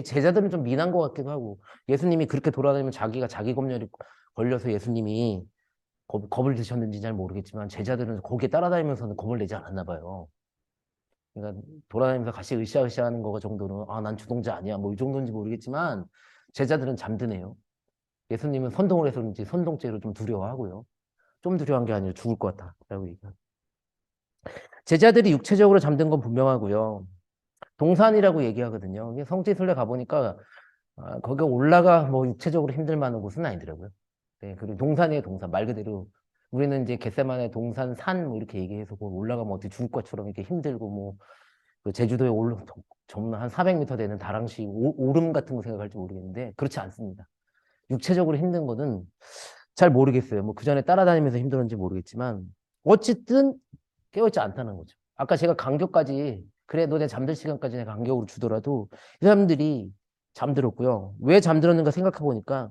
제자들은 좀 미난 것 같기도 하고, 예수님이 그렇게 돌아다니면 자기가 자기 검열이 걸려서 예수님이 겁을 드셨는지 잘 모르겠지만, 제자들은 거기에 따라다니면서는 겁을 내지 않았나 봐요. 그러니까 돌아다니면서 같이 으쌰으쌰 하는 거 정도는, 아, 난 주동자 아니야. 뭐 이 정도인지 모르겠지만, 제자들은 잠드네요. 예수님은 선동을 해서 그런지 선동죄로 좀 두려워하고요. 좀 두려워한 게 아니라 죽을 것 같다. 라고 얘기하고. 제자들이 육체적으로 잠든 건 분명하고요. 동산이라고 얘기하거든요. 성지순례 가보니까 거기 올라가 뭐 육체적으로 힘들 만한 곳은 아니더라고요. 네, 그리고 동산이에요, 동산. 말 그대로 우리는 이제 겟세마네 동산 산 뭐 이렇게 얘기해서 거기 올라가면 어떻게 죽을 것처럼 이렇게 힘들고 뭐그 제주도에 정말 한 400m 되는 다랑시 오름 같은 거 생각할지 모르겠는데 그렇지 않습니다. 육체적으로 힘든 거는 잘 모르겠어요. 뭐 그 전에 따라다니면서 힘들었는지 모르겠지만 어쨌든 깨어있지 않다는 거죠. 아까 제가 간격까지 그래 너네 잠들 시간까지 내가 간격으로 주더라도 이 사람들이 잠들었고요. 왜 잠들었는가 생각해 보니까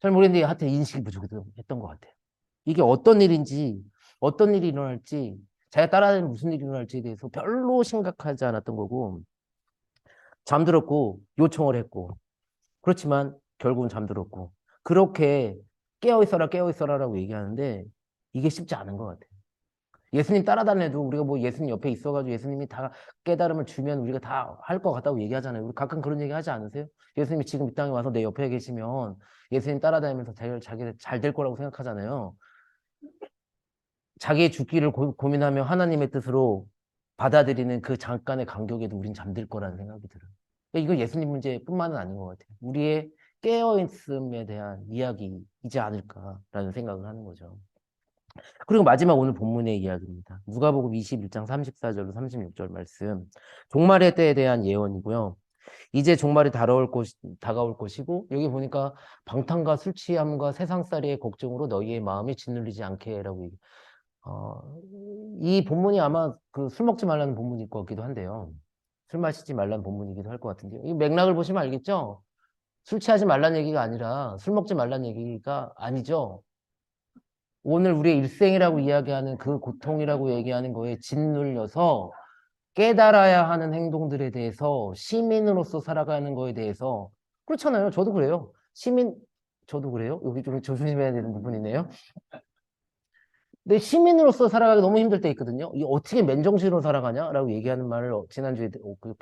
잘 모르겠는데 하여튼 인식이 부족했던 것 같아요. 이게 어떤 일인지 어떤 일이 일어날지 자기가 따라다니면 무슨 일이 일어날지에 대해서 별로 심각하지 않았던 거고 잠들었고 요청을 했고 그렇지만 결국은 잠들었고 그렇게 깨어 있어라라고 얘기하는데 이게 쉽지 않은 것 같아요. 예수님 따라다녀도 우리가 뭐 예수님 옆에 있어가지고 예수님이 다 깨달음을 주면 우리가 다 할 것 같다고 얘기하잖아요. 우리 가끔 그런 얘기 하지 않으세요? 예수님이 지금 이 땅에 와서 내 옆에 계시면 예수님 따라다니면서 자기 잘 될 거라고 생각하잖아요. 자기의 죽기를 고민하며 하나님의 뜻으로 받아들이는 그 잠깐의 간격에도 우린 잠들 거라는 생각이 들어요. 그러니까 이거 예수님 문제뿐만은 아닌 것 같아요. 우리의 깨어있음에 대한 이야기이지 않을까라는 생각을 하는 거죠. 그리고 마지막 오늘 본문의 이야기입니다. 누가복음 21장 34절로 36절 말씀. 종말의 때에 대한 예언이고요. 이제 종말이 다가올 것이고 여기 보니까 방탕과 술 취함과 세상살이의 걱정으로 너희의 마음이 짓눌리지 않게라고 어, 이 본문이 아마 그 술 먹지 말라는 본문일 것 같기도 한데요. 술 마시지 말라는 본문이기도 할 것 같은데요. 이 맥락을 보시면 알겠죠? 술 취하지 말라는 얘기가 아니라 술 먹지 말라는 얘기가 아니죠. 오늘 우리의 일생이라고 이야기하는 그 고통이라고 얘기하는 거에 짓눌려서 깨달아야 하는 행동들에 대해서 시민으로서 살아가는 거에 대해서 그렇잖아요. 저도 그래요. 저도 그래요. 여기 좀 조심해야 되는 부분이네요. 근데 시민으로서 살아가기 너무 힘들 때 있거든요. 이 어떻게 맨정신으로 살아가냐라고 얘기하는 말을 지난주에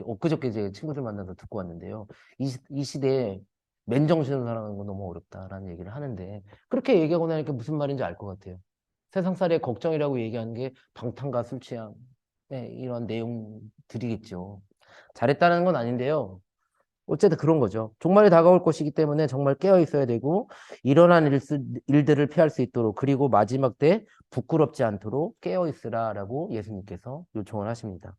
엊그저께 제 친구들 만나서 듣고 왔는데요. 이 시대에 맨정신으로 살아가는 건 너무 어렵다라는 얘기를 하는데 그렇게 얘기하고 나니까 무슨 말인지 알 것 같아요. 세상살이의 걱정이라고 얘기하는 게 방탕과 술 취함 이런 내용들이겠죠. 잘했다는 건 아닌데요. 어쨌든 그런 거죠. 종말이 다가올 것이기 때문에 정말 깨어 있어야 되고 일어난 일들을 피할 수 있도록 그리고 마지막 때 부끄럽지 않도록 깨어 있으라라고 예수님께서 요청을 하십니다.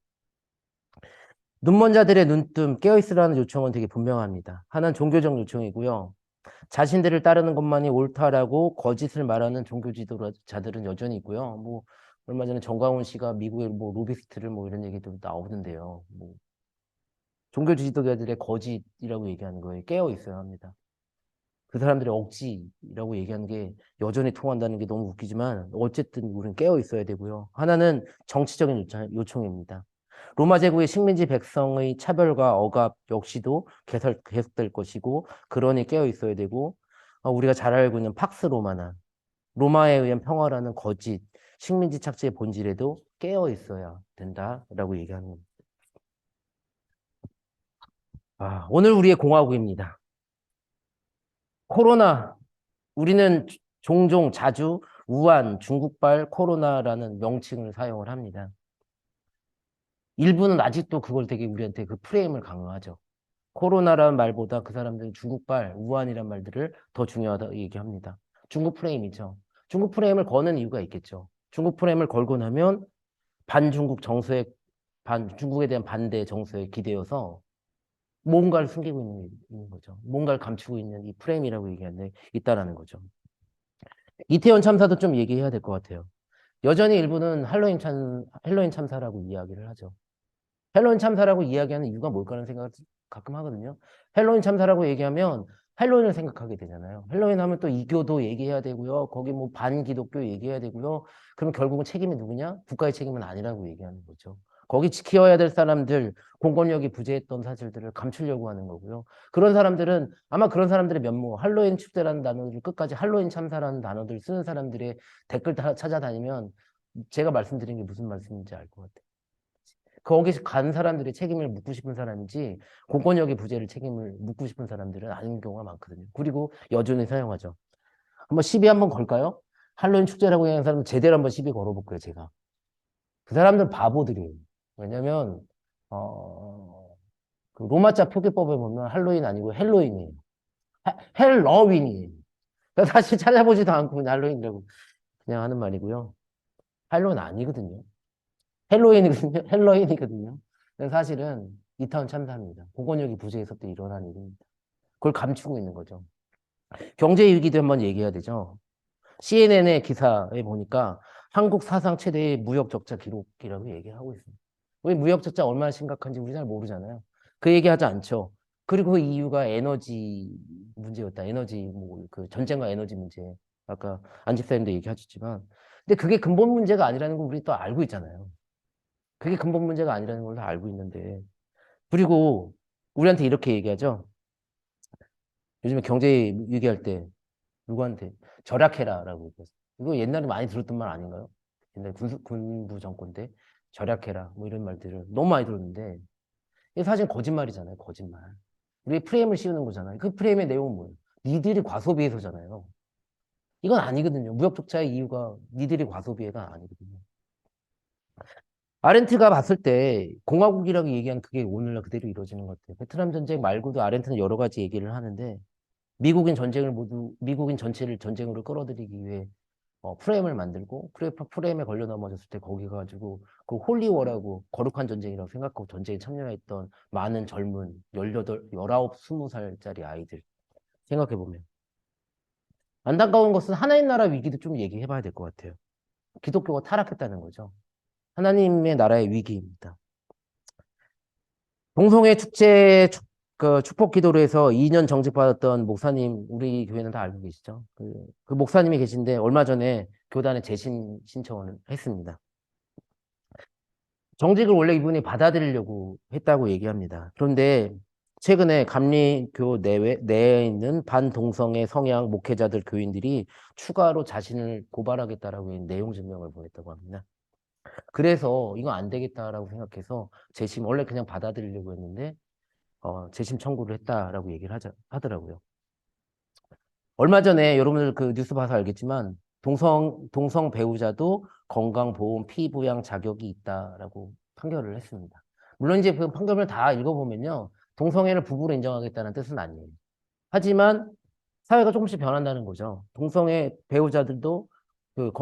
눈먼 자들의 눈뜸 깨어 있으라는 요청은 되게 분명합니다. 하나는 종교적 요청이고요. 자신들을 따르는 것만이 옳다라고 거짓을 말하는 종교 지도자들은 여전히 있고요. 뭐 얼마 전에 정광훈 씨가 미국의 뭐 로비스트를 뭐 이런 얘기도 나오던데요. 뭐 종교 지도자들의 거짓이라고 얘기하는 거예요. 깨어 있어야 합니다. 그 사람들의 억지라고 얘기하는 게 여전히 통한다는 게 너무 웃기지만 어쨌든 우리는 깨어 있어야 되고요. 하나는 정치적인 요청입니다. 로마 제국의 식민지 백성의 차별과 억압 역시도 계속될 것이고 그러니 깨어 있어야 되고 우리가 잘 알고 있는 팍스 로마나 로마에 의한 평화라는 거짓 식민지 착취의 본질에도 깨어 있어야 된다라고 얘기하는 겁니다. 오늘 우리의 공화국입니다. 코로나 우리는 종종 자주 우한 중국발 코로나라는 명칭을 사용을 합니다. 일부는 아직도 그걸 되게 우리한테 그 프레임을 강요하죠. 코로나라는 말보다 그 사람들은 중국발 우한이란 말들을 더 중요하다고 얘기합니다. 중국 프레임이죠. 중국 프레임을 거는 이유가 있겠죠. 중국 프레임을 걸고 나면 반중국 정서에 중국에 대한 반대 정서에 기대어서 뭔가를 숨기고 있는 거죠. 뭔가를 감추고 있는 이 프레임이라고 얘기하는데 있다라는 거죠. 이태원 참사도 좀 얘기해야 될 것 같아요. 여전히 일부는 헬로윈 참사라고 이야기를 하죠. 헬로윈 참사라고 이야기하는 이유가 뭘까라는 생각을 가끔 하거든요. 헬로윈 참사라고 얘기하면 헬로윈을 생각하게 되잖아요. 헬로윈 하면 또 이교도 얘기해야 되고요. 거기 뭐 반기독교 얘기해야 되고요. 그럼 결국은 책임이 누구냐? 국가의 책임은 아니라고 얘기하는 거죠. 거기 지켜야 될 사람들, 공권력이 부재했던 사실들을 감추려고 하는 거고요. 그런 사람들은 아마 그런 사람들의 면모, 할로윈 축제라는 단어를 끝까지 할로윈 참사라는 단어들 쓰는 사람들의 댓글 찾아다니면 제가 말씀드린 게 무슨 말씀인지 알 것 같아요. 거기서 간 사람들의 책임을 묻고 싶은 사람이지 공권력의 부재를 책임을 묻고 싶은 사람들은 아닌 경우가 많거든요. 그리고 여전히 사용하죠. 한번 시비 한번 걸까요? 할로윈 축제라고 얘기하는 사람은 제대로 한번 시비 걸어볼게요, 제가. 그 사람들 바보들이에요. 왜냐면 그 로마자 표기법에 보면 할로윈 아니고 헬로윈이에요. 헬러윈이에요. 그러니까 사실 찾아보지도 않고 그냥 할로윈이라고 그냥 하는 말이고요. 할로윈 아니거든요. 헬로윈이거든요. 헬로윈이거든요. 근데 사실은 이태원 참사입니다. 공권력이 부재해서 또 일어난 일입니다. 그걸 감추고 있는 거죠. 경제 위기도 한번 얘기해야 되죠. CNN의 기사에 보니까 한국 사상 최대의 무역 적자 기록이라고 얘기하고 있습니다. 왜 무역 적자 얼마나 심각한지 우리 잘 모르잖아요. 그 얘기하지 않죠. 그리고 그 이유가 에너지 문제였다. 에너지 그 전쟁과 에너지 문제. 아까 안 집사님도 얘기하셨지만, 근데 그게 근본 문제가 아니라는 걸 우리 또 알고 있잖아요. 그게 근본 문제가 아니라는 걸 다 알고 있는데. 그리고 우리한테 이렇게 얘기하죠. 요즘에 경제 위기할 때 누구한테 절약해라라고 얘기했어요. 이거 옛날에 많이 들었던 말 아닌가요? 옛날 군부 정권 때 절약해라 뭐 이런 말들을 너무 많이 들었는데 이게 사실 거짓말이잖아요. 거짓말. 우리 프레임을 씌우는 거잖아요. 그 프레임의 내용은 뭐예요? 니들이 과소비해서잖아요. 이건 아니거든요. 무역적자의 이유가 니들이 과소비해가 아니거든요. 아르헨티나가 봤을 때 공화국이라고 얘기한 그게 오늘날 그대로 이루어지는 것 같아요. 베트남 전쟁 말고도 아르헨티나는 여러 가지 얘기를 하는데 미국인 전체를 전쟁으로 끌어들이기 위해 프레임을 만들고 프레임에 걸려 넘어졌을 때 거기 가지고 그 홀리워라고 거룩한 전쟁이라고 생각하고 전쟁에 참여했던 많은 젊은 18, 19, 20살짜리 아이들 생각해보면 안타까운 것은 하나님 나라 위기도 좀 얘기해봐야 될 것 같아요. 기독교가 타락했다는 거죠. 하나님의 나라의 위기입니다. 동성애 축제 그 축복 기도로 해서 2년 정직받았던 목사님 우리 교회는 다 알고 계시죠? 그 목사님이 계신데 얼마 전에 교단에 재신 신청을 했습니다. 정직을 원래 이분이 받아들이려고 했다고 얘기합니다. 그런데 최근에 감리교 내에 있는 반동성애 성향 목회자들 교인들이 추가로 자신을 고발하겠다라고 내용 증명을 보냈다고 합니다. 그래서 이거 안 되겠다라고 생각해서 재심 원래 그냥 받아들이려고 했는데 재심 청구를 했다라고 얘기를 하더라고요. 얼마 전에 여러분들 그 뉴스 봐서 알겠지만 동성 배우자도 건강보험 피부양 자격이 있다라고 판결을 했습니다. 물론 이제 그 판결을 다 읽어보면요. 동성애를 부부로 인정하겠다는 뜻은 아니에요. 하지만 사회가 조금씩 변한다는 거죠. 동성애 배우자들도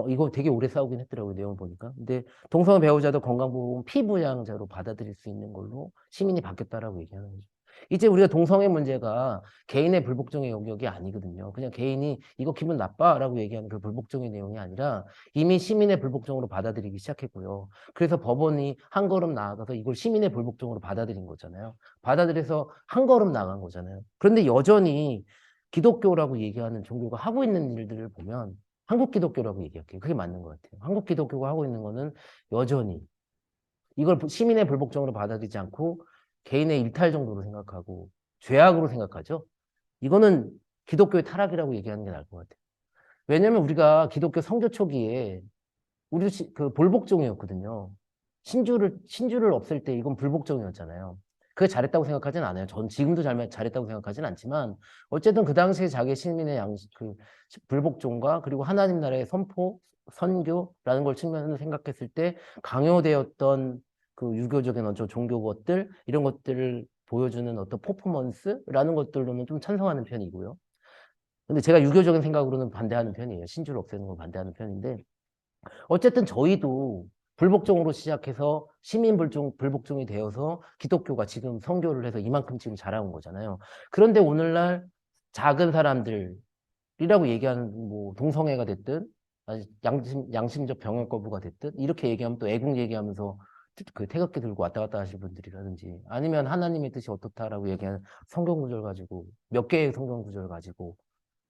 이거 되게 오래 싸우긴 했더라고요. 내용을 보니까. 근데 동성애 배우자도 건강보험 피부양자로 받아들일 수 있는 걸로 시민이 바뀌었다라고 얘기하는 거죠. 이제 우리가 동성애 문제가 개인의 불복종의 영역이 아니거든요. 그냥 개인이 이거 기분 나빠라고 얘기하는 그 불복종의 내용이 아니라 이미 시민의 불복종으로 받아들이기 시작했고요. 그래서 법원이 한 걸음 나아가서 이걸 시민의 불복종으로 받아들인 거잖아요. 받아들여서 한 걸음 나간 거잖아요. 그런데 여전히 기독교라고 얘기하는 종교가 하고 있는 일들을 보면 한국 기독교라고 얘기할게요. 그게 맞는 것 같아요. 한국 기독교가 하고 있는 거는 여전히 이걸 시민의 불복종으로 받아들이지 않고 개인의 일탈 정도로 생각하고 죄악으로 생각하죠. 이거는 기독교의 타락이라고 얘기하는 게 나을 것 같아요. 왜냐하면 우리가 기독교 성교 초기에 우리도 그 불복종이었거든요. 신주를 없앨 때 이건 불복종이었잖아요. 그게 잘했다고 생각하진 않아요. 전 지금도 잘했다고 생각하진 않지만 어쨌든 그 당시에 자기 시민의 그 불복종과 그리고 하나님 나라의 선포, 선교라는 걸 측면으로 생각했을 때 강요되었던 그 유교적인 어떤 종교 것들 이런 것들을 보여주는 어떤 퍼포먼스라는 것들로는 좀 찬성하는 편이고요. 근데 제가 유교적인 생각으로는 반대하는 편이에요. 신주를 없애는 걸 반대하는 편인데 어쨌든 저희도 불복종으로 시작해서 불복종이 되어서 기독교가 지금 선교를 해서 이만큼 지금 자라온 거잖아요. 그런데 오늘날 작은 사람들이라고 얘기하는 뭐 동성애가 됐든 양심적 병역 거부가 됐든 이렇게 얘기하면 또 애국 얘기하면서 그 태극기 들고 왔다 갔다 하시는 분들이라든지 아니면 하나님의 뜻이 어떻다라고 얘기하는 성경 구절 가지고 몇 개의 성경 구절 가지고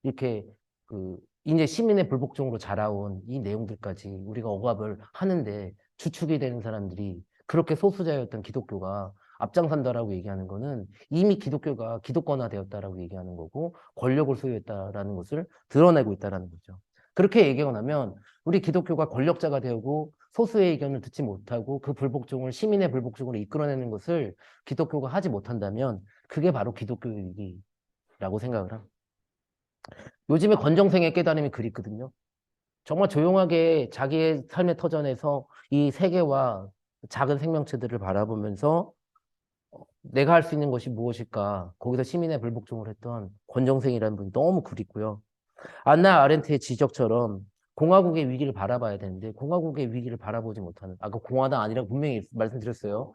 이렇게 그 이제 시민의 불복종으로 자라온 이 내용들까지 우리가 억압을 하는데 주축이 되는 사람들이 그렇게 소수자였던 기독교가 앞장선다라고 얘기하는 거는 이미 기독교가 기독권화되었다라고 얘기하는 거고 권력을 소유했다라는 것을 드러내고 있다라는 거죠. 그렇게 얘기하고 나면 우리 기독교가 권력자가 되고 소수의 의견을 듣지 못하고 그 불복종을 시민의 불복종으로 이끌어내는 것을 기독교가 하지 못한다면 그게 바로 기독교의 위기라고 생각을 합니다. 요즘에 권정생의 깨달음이 그립거든요. 정말 조용하게 자기의 삶의 터전에서 이 세계와 작은 생명체들을 바라보면서 내가 할 수 있는 것이 무엇일까? 거기서 시민의 불복종을 했던 권정생이라는 분이 너무 그립고요. 안나 아렌트의 지적처럼 공화국의 위기를 바라봐야 되는데 공화국의 위기를 바라보지 못하는 그 공화당 아니라고 분명히 말씀드렸어요.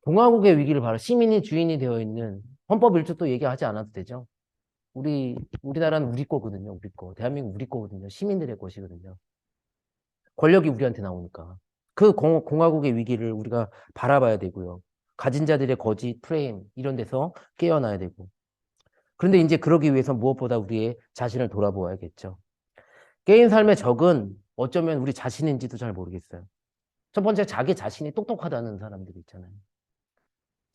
공화국의 위기를 시민이 주인이 되어 있는 헌법 1조도 얘기하지 않아도 되죠. 우리나라는 우리 거거든요. 우리 거. 대한민국 우리 거거든요. 시민들의 것이거든요. 권력이 우리한테 나오니까. 그 공화국의 위기를 우리가 바라봐야 되고요. 가진 자들의 거짓, 프레임 이런 데서 깨어나야 되고. 그런데 이제 그러기 위해서 무엇보다 우리의 자신을 돌아보아야겠죠. 개인 삶의 적은 어쩌면 우리 자신인지도 잘 모르겠어요. 첫 번째, 자기 자신이 똑똑하다는 사람들이 있잖아요.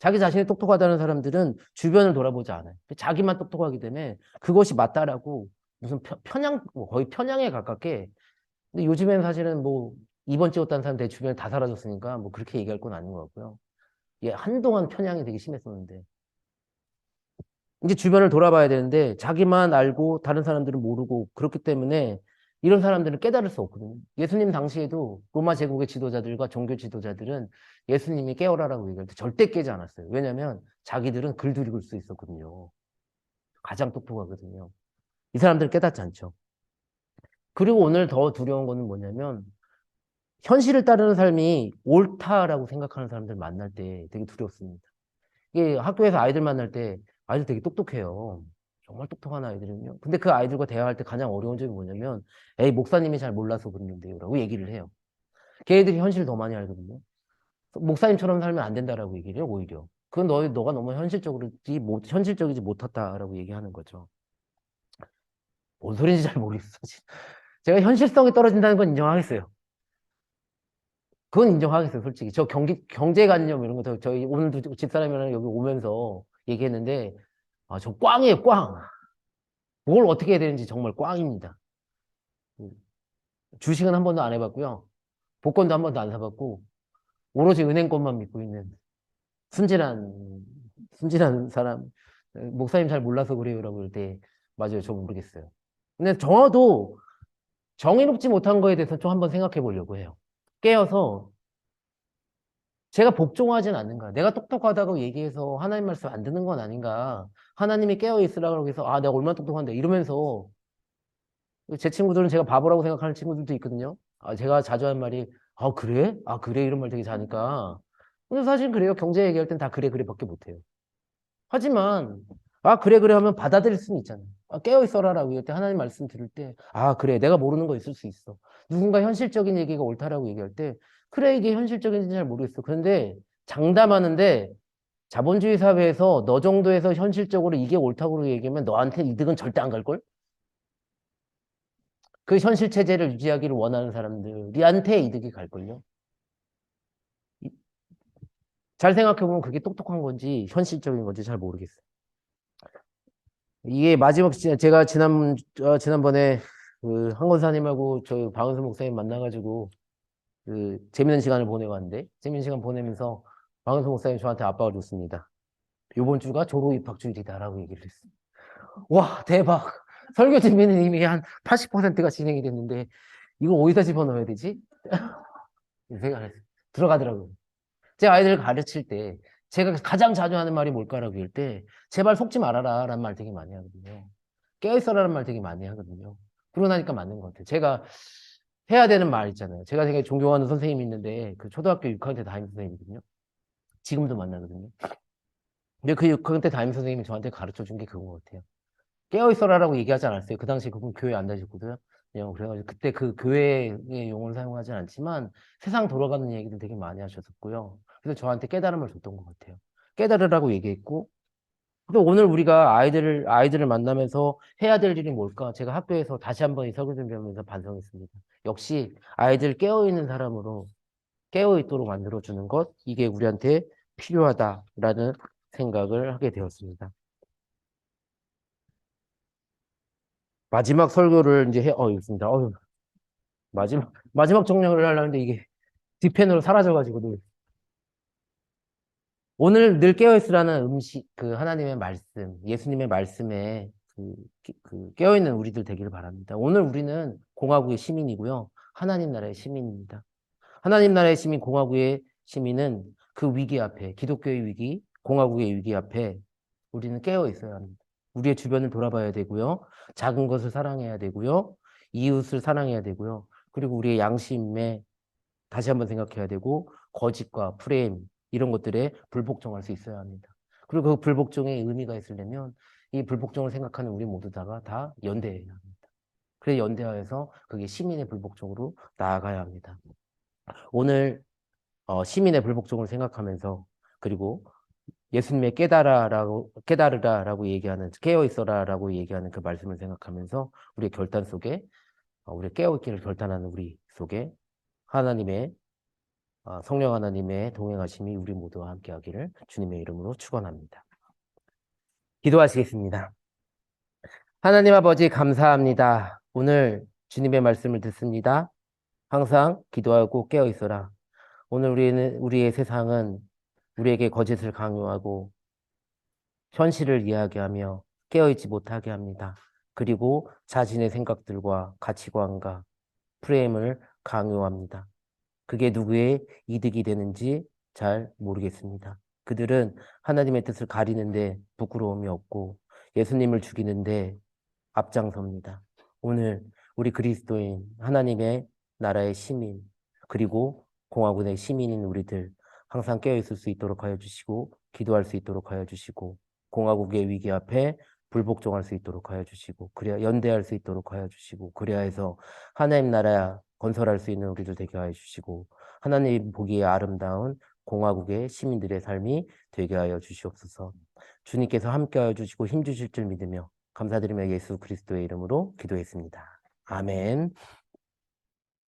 자기 자신이 똑똑하다는 사람들은 주변을 돌아보지 않아요. 자기만 똑똑하기 때문에 그것이 맞다라고 무슨 편향, 거의 편향에 가깝게. 근데 요즘에는 사실은 뭐 2번 찍었다는 사람 내 주변에 다 사라졌으니까 뭐 그렇게 얘기할 건 아닌 것 같고요. 예, 한동안 편향이 되게 심했었는데. 이제 주변을 돌아봐야 되는데 자기만 알고 다른 사람들은 모르고 그렇기 때문에 이런 사람들은 깨달을 수 없거든요. 예수님 당시에도 로마 제국의 지도자들과 종교 지도자들은 예수님이 깨어라라고 얘기할 때 절대 깨지 않았어요. 왜냐하면 자기들은 글도 읽을 수 있었거든요. 가장 똑똑하거든요. 이 사람들은 깨닫지 않죠. 그리고 오늘 더 두려운 거는 뭐냐면 현실을 따르는 삶이 옳다라고 생각하는 사람들 만날 때 되게 두렵습니다. 이게 학교에서 아이들 만날 때 아이들 되게 똑똑해요. 정말 똑똑한 아이들은요. 근데 그 아이들과 대화할 때 가장 어려운 점이 뭐냐면 에이 목사님이 잘 몰라서 그러는데요 라고 얘기를 해요. 걔네들이 현실을 더 많이 알거든요. 목사님처럼 살면 안 된다라고 얘기를 해요. 오히려. 그건 너가 너무 현실적이지 못하다라고 얘기하는 거죠. 뭔 소리인지 잘 모르겠어. 사실. 제가 현실성이 떨어진다는 건 인정하겠어요. 그건 인정하겠어요, 솔직히. 저 경제관념 이런 거, 저희 오늘도 집사람이랑 여기 오면서 얘기했는데, 저 꽝이에요, 꽝. 뭘 어떻게 해야 되는지 정말 꽝입니다. 주식은 한 번도 안 해봤고요. 복권도 한 번도 안 사봤고, 오로지 은행권만 믿고 있는 순진한 사람. 목사님 잘 몰라서 그래요라고 그럴 때, 맞아요, 저 모르겠어요. 근데 정화도 정의롭지 못한 거에 대해서 좀 한번 생각해 보려고 해요. 깨어서 제가 복종하진 않는가. 내가 똑똑하다고 얘기해서 하나님 말씀 안 듣는 건 아닌가. 하나님이 깨어 있으라고 해서 내가 얼마나 똑똑한데 이러면서 제 친구들은 제가 바보라고 생각하는 친구들도 있거든요. 제가 자주 하는 말이 그래? 그래 이런 말 되게 자니까. 근데 사실 그래요. 경제 얘기할 땐 다 그래 그래밖에 못해요. 하지만 아 그래 그래 하면 받아들일 수는 있잖아요. 아, 깨어 있어라라고 얘기할 때 하나님 말씀 들을 때 아 그래 내가 모르는 거 있을 수 있어. 누군가 현실적인 얘기가 옳다라고 얘기할 때 그래 이게 현실적인지 잘 모르겠어. 그런데 장담하는데 자본주의 사회에서 너 정도에서 현실적으로 이게 옳다고 얘기하면 너한테 이득은 절대 안 갈걸? 그 현실 체제를 유지하기를 원하는 사람들한테 이득이 갈걸요? 이- 잘 생각해보면 그게 똑똑한 건지 현실적인 건지 잘 모르겠어요. 이게 마지막 제가 지난번에 그 한권사님하고 저 박은수 목사님 만나가지고 그 재밌는 시간을 보내고 왔는데 재밌는 시간 보내면서 박은수 목사님 저한테 압박을 줬습니다. 이번 주가 조로 입학 주일이다라고 얘기를 했어요. 와 대박. 설교 준비는 이미 한 80%가 진행이 됐는데 이걸 어디다 집어넣어야 되지? 이 생각을 했어요. 들어가더라고요. 제 아이들을 가르칠 때 제가 가장 자주 하는 말이 뭘까라고 할 때 제발 속지 말아라 라는 말 되게 많이 하거든요. 깨어있어라는 말 되게 많이 하거든요. 그러고 나니까 맞는 것 같아요. 제가 해야 되는 말 있잖아요. 제가 되게 존경하는 선생님이 있는데 그 초등학교 6학년 때 담임 선생님이거든요. 지금도 만나거든요. 근데 그 6학년 때 담임 선생님이 저한테 가르쳐 준 게 그건 것 같아요. 깨어있어라라고 얘기하지 않았어요. 그 당시에 그분 교회 안 다니셨거든요. 그냥 그래가지고 그때 그 교회의 용어를 사용하지 않지만 세상 돌아가는 얘기를 되게 많이 하셨었고요. 그래서 저한테 깨달음을 줬던 것 같아요. 깨달으라고 얘기했고 근데 오늘 우리가 아이들을 만나면서 해야 될 일이 뭘까? 제가 학교에서 다시 한번 이 설교 준비하면서 반성했습니다. 역시 아이들 깨어있는 사람으로 깨어있도록 만들어주는 것, 이게 우리한테 필요하다라는 생각을 하게 되었습니다. 마지막 설교를 이제 있습니다. 마지막 정리를 하려는데 이게 뒷편으로 사라져가지고 오늘 늘 깨어있으라는 음식, 그 하나님의 말씀, 예수님의 말씀에 그 깨어있는 우리들 되기를 바랍니다. 오늘 우리는 공화국의 시민이고요. 하나님 나라의 시민입니다. 하나님 나라의 시민, 공화국의 시민은 그 위기 앞에, 기독교의 위기, 공화국의 위기 앞에 우리는 깨어 있어야 합니다. 우리의 주변을 돌아봐야 되고요. 작은 것을 사랑해야 되고요. 이웃을 사랑해야 되고요. 그리고 우리의 양심에 다시 한번 생각해야 되고 거짓과 프레임 이런 것들에 불복종할 수 있어야 합니다. 그리고 그 불복종에 의미가 있으려면 이 불복종을 생각하는 우리 모두 다 연대해야 합니다. 그래 연대하여서 그게 시민의 불복종으로 나아가야 합니다. 오늘 시민의 불복종을 생각하면서 그리고 예수님의 깨달으라라고 얘기하는 깨어 있어라라고 얘기하는 그 말씀을 생각하면서 우리의 결단 속에 우리 깨어 있기를 결단하는 우리 속에 하나님의 성령 하나님의 동행하심이 우리 모두와 함께하기를 주님의 이름으로 축원합니다. 기도하시겠습니다. 하나님 아버지 감사합니다. 오늘 주님의 말씀을 듣습니다. 항상 기도하고 깨어 있어라. 오늘 우리의 세상은 우리에게 거짓을 강요하고 현실을 이야기하며 깨어있지 못하게 합니다. 그리고 자신의 생각들과 가치관과 프레임을 강요합니다. 그게 누구의 이득이 되는지 잘 모르겠습니다. 그들은 하나님의 뜻을 가리는데 부끄러움이 없고 예수님을 죽이는데 앞장섭니다. 오늘 우리 그리스도인 하나님의 나라의 시민 그리고 공화국의 시민인 우리들 항상 깨어있을 수 있도록 하여 주시고 기도할 수 있도록 하여 주시고 공화국의 위기 앞에 불복종할 수 있도록 하여 주시고 그래야 연대할 수 있도록 하여 주시고 그래야 해서 하나님 나라 건설할 수 있는 우리들 되게 하여 주시고 하나님 보기에 아름다운 공화국의 시민들의 삶이 되게 하여 주시옵소서. 주님께서 함께하여 주시고 힘주실 줄 믿으며 감사드리며 예수 그리스도의 이름으로 기도했습니다. 아멘.